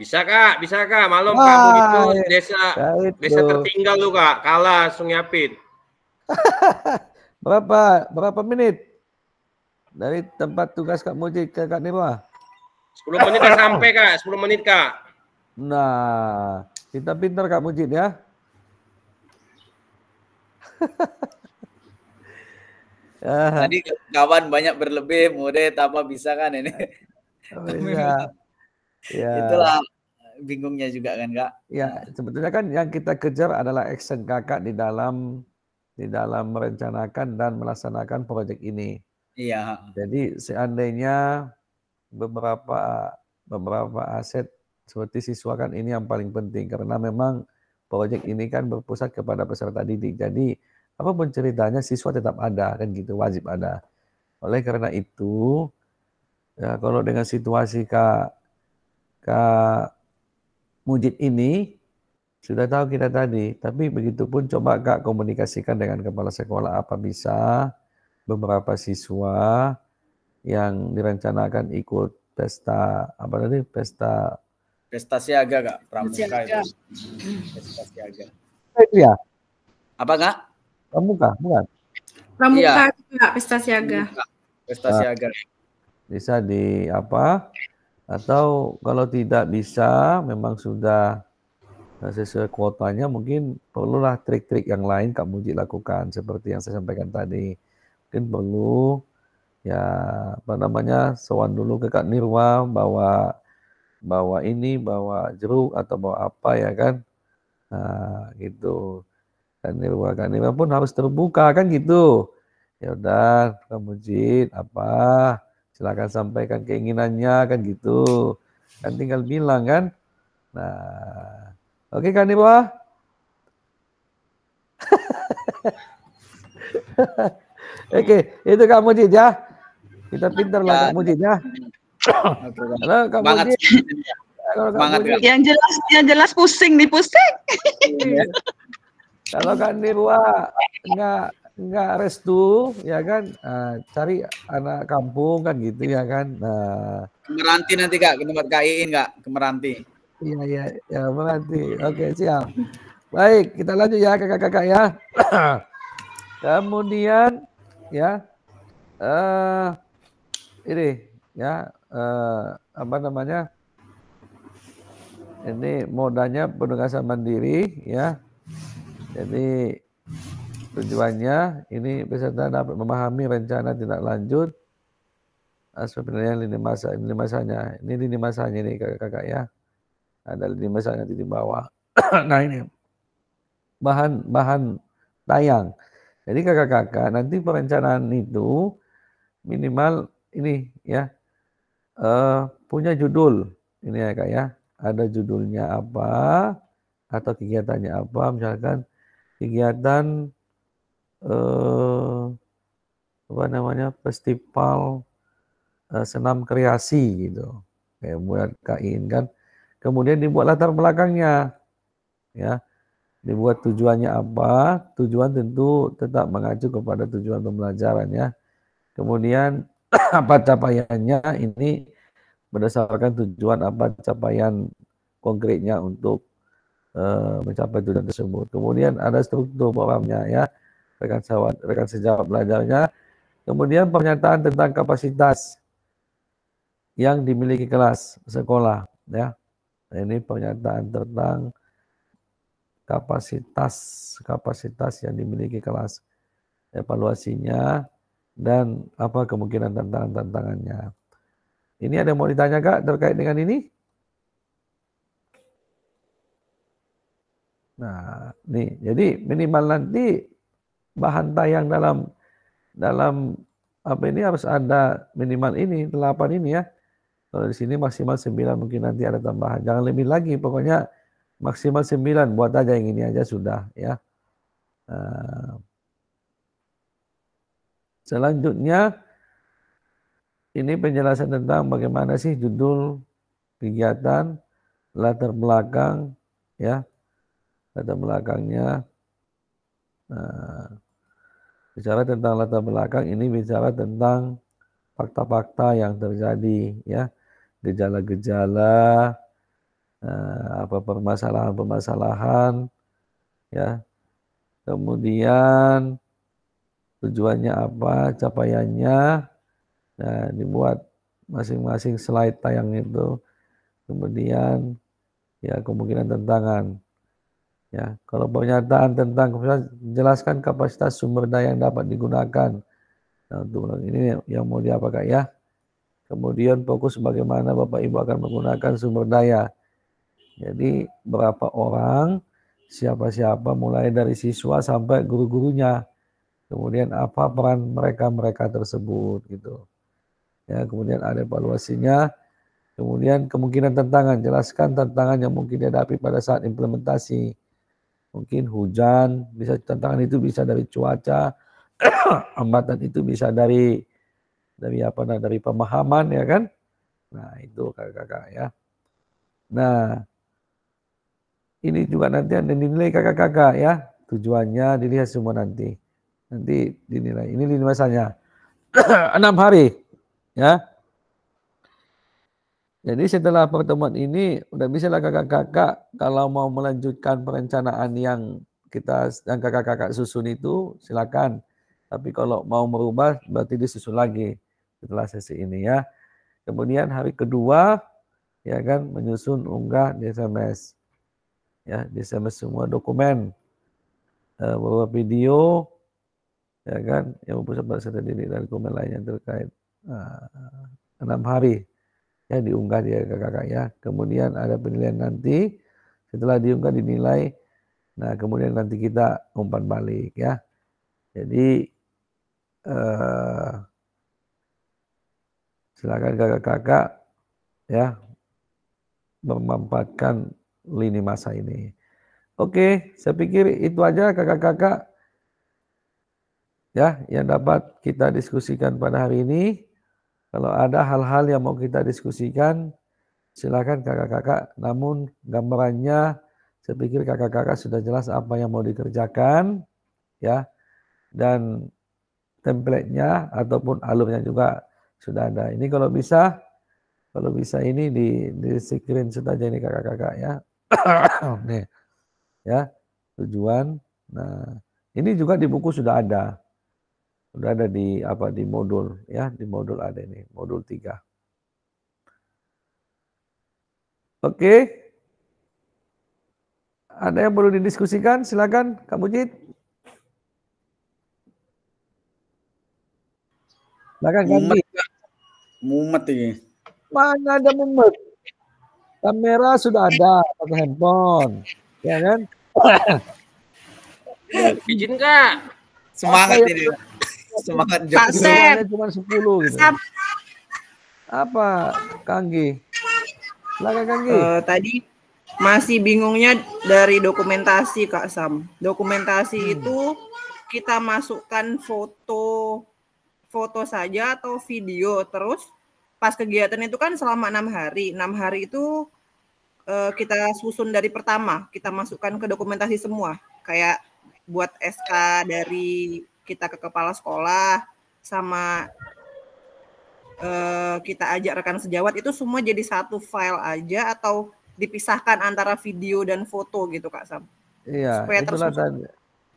Bisa Kak, bisa Kak. Malam Wah, kamu itu desa itu. desa tertinggal lu Kak, kalah Sungai Apit. Berapa menit dari tempat tugas Kak Mujid ke Kak Nirwa? 10 menit Kak sampai Kak, 10 menit Kak. Nah, kita pintar Kak Mujid ya. Tadi kawan banyak berlebih, murid apa bisa kan ini? Iya. Ya. Itulah bingungnya juga kan, Kak. Ya, sebetulnya kan yang kita kejar adalah action Kakak di dalam merencanakan dan melaksanakan proyek ini. Iya. Jadi seandainya beberapa aset seperti siswa kan ini yang paling penting karena memang proyek ini kan berpusat kepada peserta didik. Jadi apapun ceritanya siswa tetap ada kan gitu, wajib ada. Oleh karena itu ya kalau dengan situasi Kak Mujid ini sudah tahu kita tadi, tapi begitupun coba Kak komunikasikan dengan kepala sekolah apa bisa beberapa siswa yang direncanakan ikut pesta apa tadi Pesta siaga, Kak, pramuka itu. Pesta siaga. Itu ya? Apa, Kak? Pramuka, bukan? Pramuka juga, pesta siaga. Pesta siaga. Bisa di apa? Atau kalau tidak bisa, memang sudah sesuai kuotanya, mungkin perlulah trik-trik yang lain Kak Mujid lakukan seperti yang saya sampaikan tadi. Mungkin perlu ya apa namanya sowan dulu ke Kak Nirwa bawa jeruk atau bawa apa ya kan, nah gitu. Kak Nirwa pun harus terbuka kan gitu. Ya udah Kak Mujid apa silakan sampaikan keinginannya kan gitu, kan tinggal bilang kan. Nah oke Kak Nirwa. Oke, itu Kak Mujid ya. Kita pintar lah Kak Mujid ya. Halo Kak Mujid. Yang jelas pusing nih, pusing. Kalau Kak Nirwa enggak restu ya kan, cari anak kampung kan gitu ya kan. Nah, ke Meranti nanti Kak, ke tempat Kak Iin Kak, ke Meranti. Iya Meranti. Oke, siap. Baik, kita lanjut ya kakak-kakak ya. Kemudian ya ini ya apa namanya? Ini modanya penugasan mandiri ya. Jadi tujuannya ini peserta dapat memahami rencana tindak lanjut aspek penilaian lini masanya. Ini lini masanya nih kakak-kakak ya. Ada lini masanya di bawah. Nah ini bahan tayang. Jadi kakak-kakak nanti perencanaan itu minimal ini ya punya judul ini ya kak ya. Ada judulnya apa atau kegiatannya apa, misalkan kegiatan apa namanya festival senam kreasi gitu kayak buat kain kan, kemudian dibuat latar belakangnya ya, dibuat tujuannya apa, tujuan tentu tetap mengacu kepada tujuan pembelajaran ya, kemudian apa capaiannya ini berdasarkan tujuan apa capaian konkretnya untuk mencapai tujuan tersebut. Kemudian ada struktur programnya ya, rekan sejawat belajarnya. Kemudian pernyataan tentang kapasitas yang dimiliki kelas sekolah ya. Nah, ini pernyataan tentang kapasitas yang dimiliki kelas, evaluasinya dan apa kemungkinan tantangannya. Ini ada yang mau ditanya Kak terkait dengan ini? Nah, nih, jadi minimal nanti bahan tayang dalam apa ini harus ada minimal ini 8 ini ya. Kalau di sini maksimal 9, mungkin nanti ada tambahan. Jangan lebih lagi, pokoknya maksimal 9, buat aja yang ini aja sudah ya. Selanjutnya ini penjelasan tentang bagaimana sih judul kegiatan, latar belakang, ya, latar belakangnya. Bicara tentang latar belakang ini bicara tentang fakta-fakta yang terjadi, ya, gejala-gejala, apa permasalahan-permasalahan, ya, kemudian tujuannya apa, capaiannya, nah, dibuat masing-masing slide tayang itu, kemudian ya kemungkinan tantangan. Ya, kalau pernyataan tentang jelaskan kapasitas sumber daya yang dapat digunakan. Nah, untuk ini yang mau diapakan ya. Kemudian fokus bagaimana Bapak Ibu akan menggunakan sumber daya. Jadi berapa orang, siapa-siapa mulai dari siswa sampai guru-gurunya. Kemudian apa peran mereka tersebut gitu. Ya, kemudian ada evaluasinya. Kemudian kemungkinan tantangan, jelaskan tantangan yang mungkin dihadapi pada saat implementasi. Mungkin hujan, bisa tantangan itu bisa dari cuaca, hambatan itu bisa dari apa, dari pemahaman, ya kan? Nah, itu kakak-kakak ya. Nah, ini juga nanti ada dinilai kakak-kakak ya. Tujuannya dilihat semua nanti. Nanti dinilai. Ini lini masanya 6 hari ya. Jadi setelah pertemuan ini udah bisa lah kakak-kakak kalau mau melanjutkan perencanaan yang kakak-kakak susun itu silakan. Tapi kalau mau merubah berarti disusun lagi setelah sesi ini ya. Kemudian hari kedua ya kan menyusun unggah di SMS. Ya, di SMS semua dokumen. Beberapa video ya kan yang pusat serta didik dan dokumen lainnya terkait 6 hari. Ya, diunggah dia kakak-kakak ya. Kemudian ada penilaian nanti. Setelah diunggah dinilai. Nah, kemudian nanti kita umpan balik ya. Jadi silakan kakak-kakak ya memanfaatkan lini masa ini. Oke, saya pikir itu aja kakak-kakak ya yang dapat kita diskusikan pada hari ini. Kalau ada hal-hal yang mau kita diskusikan, silakan kakak-kakak. Namun gambarannya, saya pikir kakak-kakak sudah jelas apa yang mau dikerjakan, ya. Dan template-nya ataupun alurnya juga sudah ada. Ini kalau bisa ini di screenshot aja ini kakak-kakak ya. Nih, ya tujuan. Nah, ini juga di buku sudah ada. Sudah ada di di modul ya, di modul ada ini, modul 3. Oke. Ada yang perlu didiskusikan? Silakan Kak Mujid. Silakan Kak. Mumet ini. Mana ada mumet? Kamera sudah ada pakai handphone. Ya kan? Izin Kak. Semangat ini. Semangat jawabnya cuma 10 gitu. Apa Kanggi? Silakan Kanggi. Tadi masih bingungnya dari dokumentasi Kak Sam. Dokumentasi itu kita masukkan foto saja atau video, terus pas kegiatan itu kan selama 6 hari. 6 hari itu kita susun dari pertama, kita masukkan ke dokumentasi semua. Kayak buat SK dari kita ke kepala sekolah, sama kita ajak rekan sejawat, itu semua jadi satu file aja atau dipisahkan antara video dan foto gitu Kak Sam? Iya, supaya itulah tadi.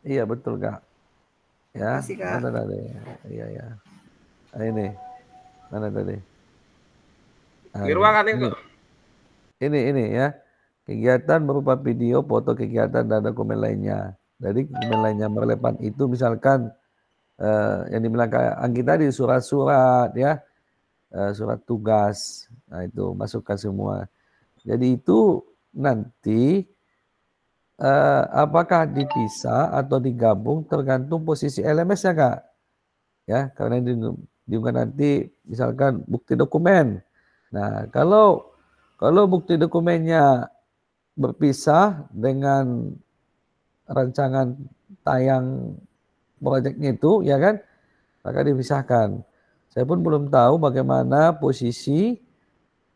Iya betul Kak. Ya, Makasih, Kak. mana tadi? Iya ya. Nah, ini mana tadi? Nah, Di ruangan itu. Ini ya. Kegiatan berupa video, foto kegiatan dan dokumen lainnya. Jadi dokumen lainnya relevan itu misalkan yang dibilang kayak Anggi tadi, surat-surat ya, surat tugas, nah itu masukkan semua. Jadi itu nanti apakah dipisah atau digabung tergantung posisi LMS ya Kak, ya karena diunggah nanti misalkan bukti dokumen. Nah kalau bukti dokumennya berpisah dengan rancangan tayang proyeknya itu, ya kan, maka dipisahkan. Saya pun belum tahu bagaimana posisi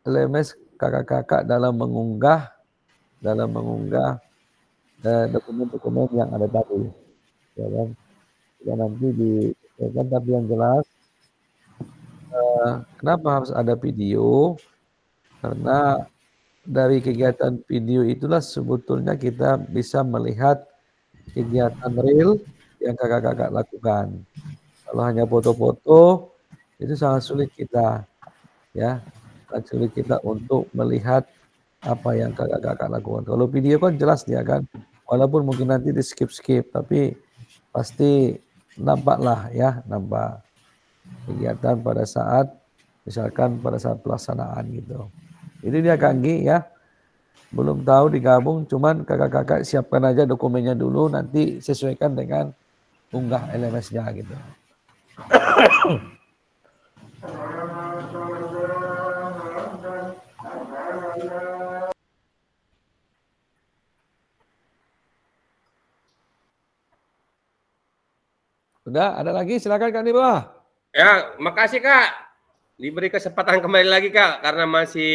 LMS kakak-kakak dalam mengunggah dokumen-dokumen yang ada tadi, ya kan. Ya nanti ya kan, tapi yang jelas kenapa harus ada video? Karena dari kegiatan video itulah sebetulnya kita bisa melihat kegiatan real yang kakak-kakak lakukan. Kalau hanya foto-foto itu sangat sulit kita, ya, sangat sulit kita untuk melihat apa yang kakak-kakak lakukan. Kalau video kan jelas dia kan, walaupun mungkin nanti di skip-skip, tapi pasti nampaklah ya, nampak kegiatan pada saat, misalkan pada saat pelaksanaan gitu. Ini dia Kak Anggi ya, belum tahu digabung, cuman kakak-kakak siapkan aja dokumennya dulu, nanti sesuaikan dengan unggah LMS-nya gitu. Sudah, ada lagi? Silakan Kak Nibah. Ya, makasih Kak. Diberi kesempatan kembali lagi Kak, karena masih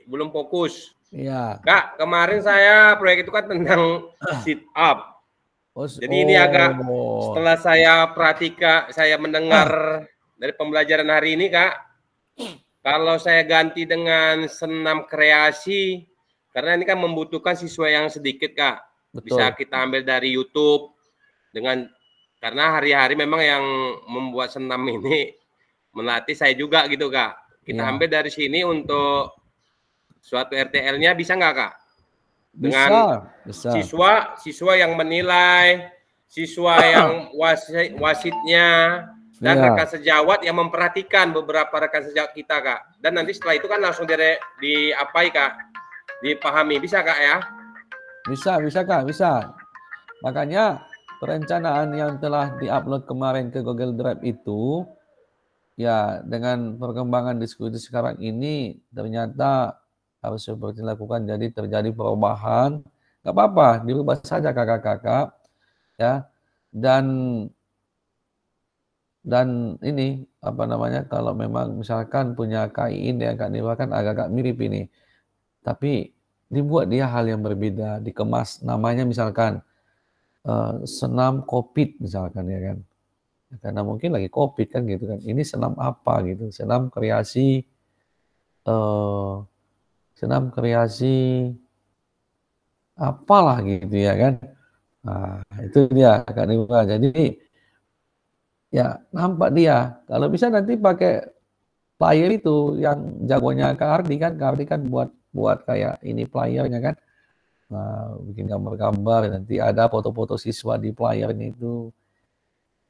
belum fokus. Iya. Kak, kemarin saya proyek itu kan tentang sit up. Jadi ini agak, setelah saya perhatikan, saya mendengar dari pembelajaran hari ini Kak, kalau saya ganti dengan senam kreasi, karena ini kan membutuhkan siswa yang sedikit Kak. Betul. Bisa kita ambil dari YouTube, karena hari-hari memang yang membuat senam ini melatih saya juga gitu Kak. Kita ambil dari sini untuk suatu RTL-nya bisa nggak Kak? Dengan bisa. Siswa yang menilai, siswa yang wasitnya, dan rekan sejawat yang memperhatikan beberapa rekan sejawat kita Kak. Dan nanti setelah itu kan langsung diapai Kak, dipahami. Bisa Kak ya? Bisa Kak, bisa. Makanya perencanaan yang telah diupload kemarin ke Google Drive itu, ya dengan perkembangan diskusi sekarang ini ternyata harus seperti dilakukan, jadi terjadi perubahan. Nggak apa-apa, dirubah saja kakak-kakak, ya. Dan ini apa namanya, kalau memang misalkan punya KIIN ya Kak Nibah kan agak-agak mirip ini, tapi dibuat dia hal yang berbeda, dikemas namanya misalkan senam COVID misalkan ya kan. Karena mungkin lagi COVID kan gitu kan. Ini senam apa gitu? Senam kreasi apalah gitu ya kan. Nah, itu dia Kak Nibah. Jadi ya nampak dia. Kalau bisa nanti pakai player itu yang jagonya Kak Ardi kan. Kak Ardi kan buat kayak ini playernya kan. Nah, bikin gambar-gambar, nanti ada foto-foto siswa di playernya itu.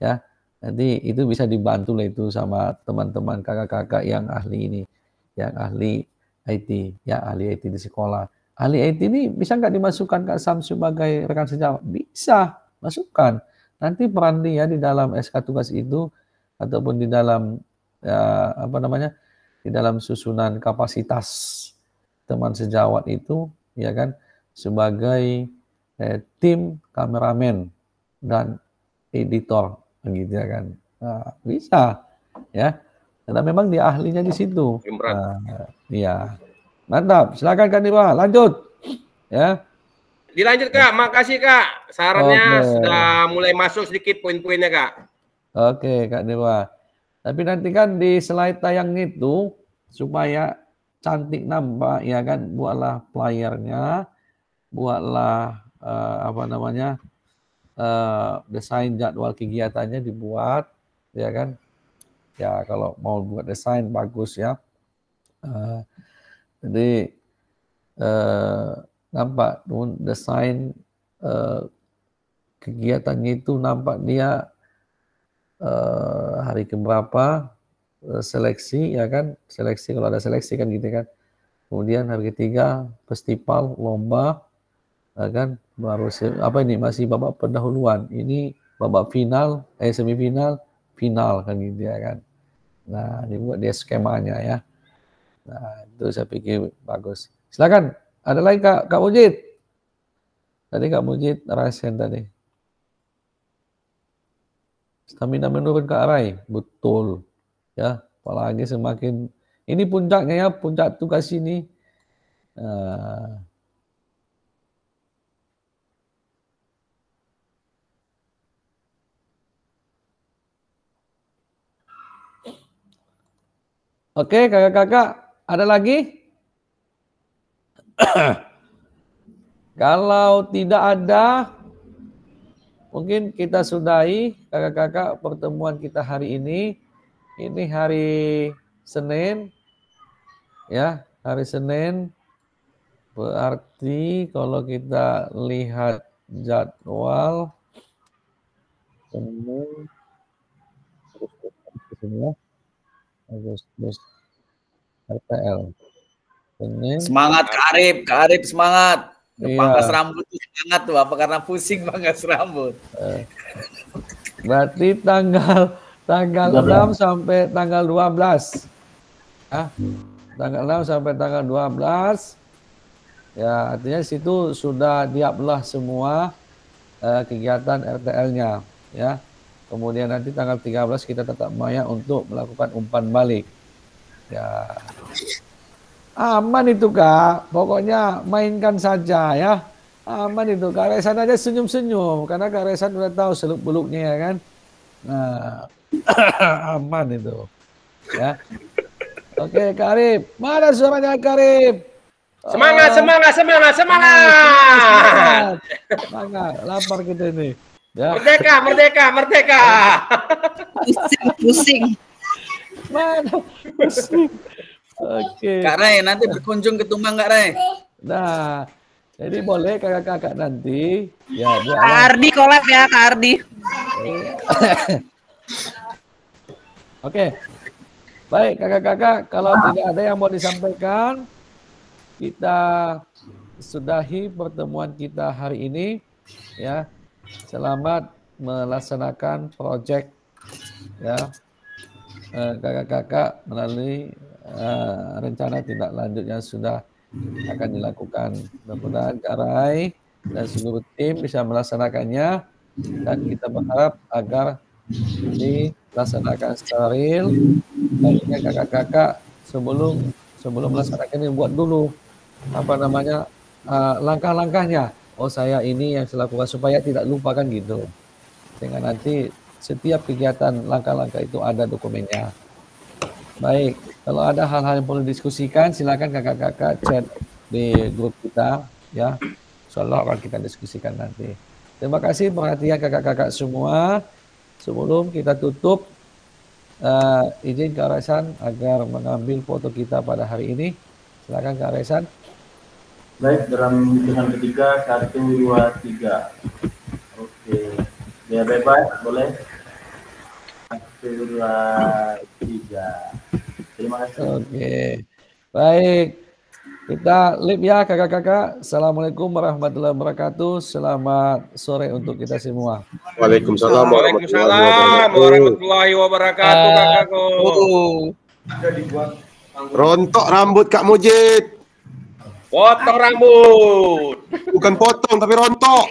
Ya. Nanti itu bisa dibantu lah itu sama teman-teman kakak-kakak yang ahli ini, yang ahli IT, ya ahli IT di sekolah. Ahli IT ini bisa nggak dimasukkan Kak Sam sebagai rekan sejawat? Bisa, masukkan. Nanti peran dia di dalam SK tugas itu ataupun di dalam di dalam susunan kapasitas teman sejawat itu, ya kan, sebagai tim kameramen dan editor. Begitu ya kan. Nah, bisa ya. Karena memang dia ahlinya di situ. Iya. Mantap. Silakan Kak Nibah, lanjut. Ya. Dilanjut Kak, makasih Kak. Sarannya sudah mulai masuk sedikit poin-poinnya Kak. Oke, Kak Nibah. Tapi nanti kan di slide tayang itu supaya cantik nampak ya kan, buatlah playernya, buatlah desain jadwal kegiatannya dibuat, ya kan? Ya kalau mau buat desain bagus ya. Jadi nampak desain kegiatannya itu nampak dia hari keberapa seleksi ya kan? Seleksi kalau ada seleksi kan gitu kan. Kemudian hari ketiga festival lomba, kan baru masih babak pendahuluan, ini babak final, semifinal, final kan gitu ya kan. Nah, dibuat dia skemanya ya. Nah, itu saya pikir bagus. Silakan, ada lagi Kak Mujid. Tadi Kak Mujid rasain tadi. Stamina menurun Kak Rai, betul. Ya, apalagi semakin ini puncaknya ya, puncak tugas ini. Oke, kakak-kakak, ada lagi? Kalau tidak ada, mungkin kita sudahi kakak-kakak pertemuan kita hari ini. Ini hari Senin, ya, hari Senin. Berarti kalau kita lihat jadwal, Senin, Agustus, RTL. Senin. Semangat Kak Arif semangat. Pangkas Iya. rambut tuh semangat tuh, apa karena pusing pangkas rambut? Berarti tanggal 6 sampai tanggal 12. Ya, tanggal 6 sampai tanggal 12. Ya, artinya situ sudah diupload semua kegiatan RTL-nya, ya. Kemudian nanti tanggal 13 kita tetap maya untuk melakukan umpan balik. Ya. Aman itu Kak, pokoknya mainkan saja ya. Aman itu, Kak Resan aja senyum-senyum karena Kak Resan udah tahu seluk-beluknya ya kan. Nah, aman itu. Ya. Oke, Kak Arif, mana suaranya Kak Arif? Semangat, semangat, semangat, Semangat, lapar kita ini. Ya. Merdeka, merdeka, merdeka. Pusing. Mana? Pusing. Oke. Kak Rai, nanti berkunjung ke Tumbang Kak Rai. Nah, jadi boleh kakak-kakak nanti. Ya, Kak Ardi collab ya, Kak Ardi. Oke. Baik, kakak-kakak, kalau tidak ada yang mau disampaikan, kita sudahi pertemuan kita hari ini. Ya, selamat melaksanakan proyek ya kakak-kakak melalui rencana tindak lanjut yang sudah akan dilakukan. Mudah-mudahan Kak Rai dan seluruh tim bisa melaksanakannya dan kita berharap agar dilaksanakan steril. Baiknya kakak-kakak sebelum melaksanakan ini buat dulu langkah-langkahnya. Oh, saya ini yang saya lakukan supaya tidak lupa kan gitu. Sehingga nanti setiap kegiatan langkah-langkah itu ada dokumennya. Baik, kalau ada hal-hal yang perlu diskusikan silakan kakak-kakak chat di grup kita ya. Insyaallah akan kita diskusikan nanti. Terima kasih perhatian kakak-kakak semua. Sebelum kita tutup, izin Kak Resan agar mengambil foto kita pada hari ini. Silakan Kak Resan. Baik, dalam hitungan ketiga, 1, 2, 3. Oke, biar bebas, boleh. 1, 2, 3. Terima kasih. Oke, baik. Kita live ya kakak-kakak. Assalamualaikum warahmatullahi wabarakatuh. Selamat sore untuk kita semua. Waalaikumsalam warahmatullahi wabarakatuh, kakakku. Rontok rambut Kak Mujid. Potong rambut. Bukan potong tapi rontok.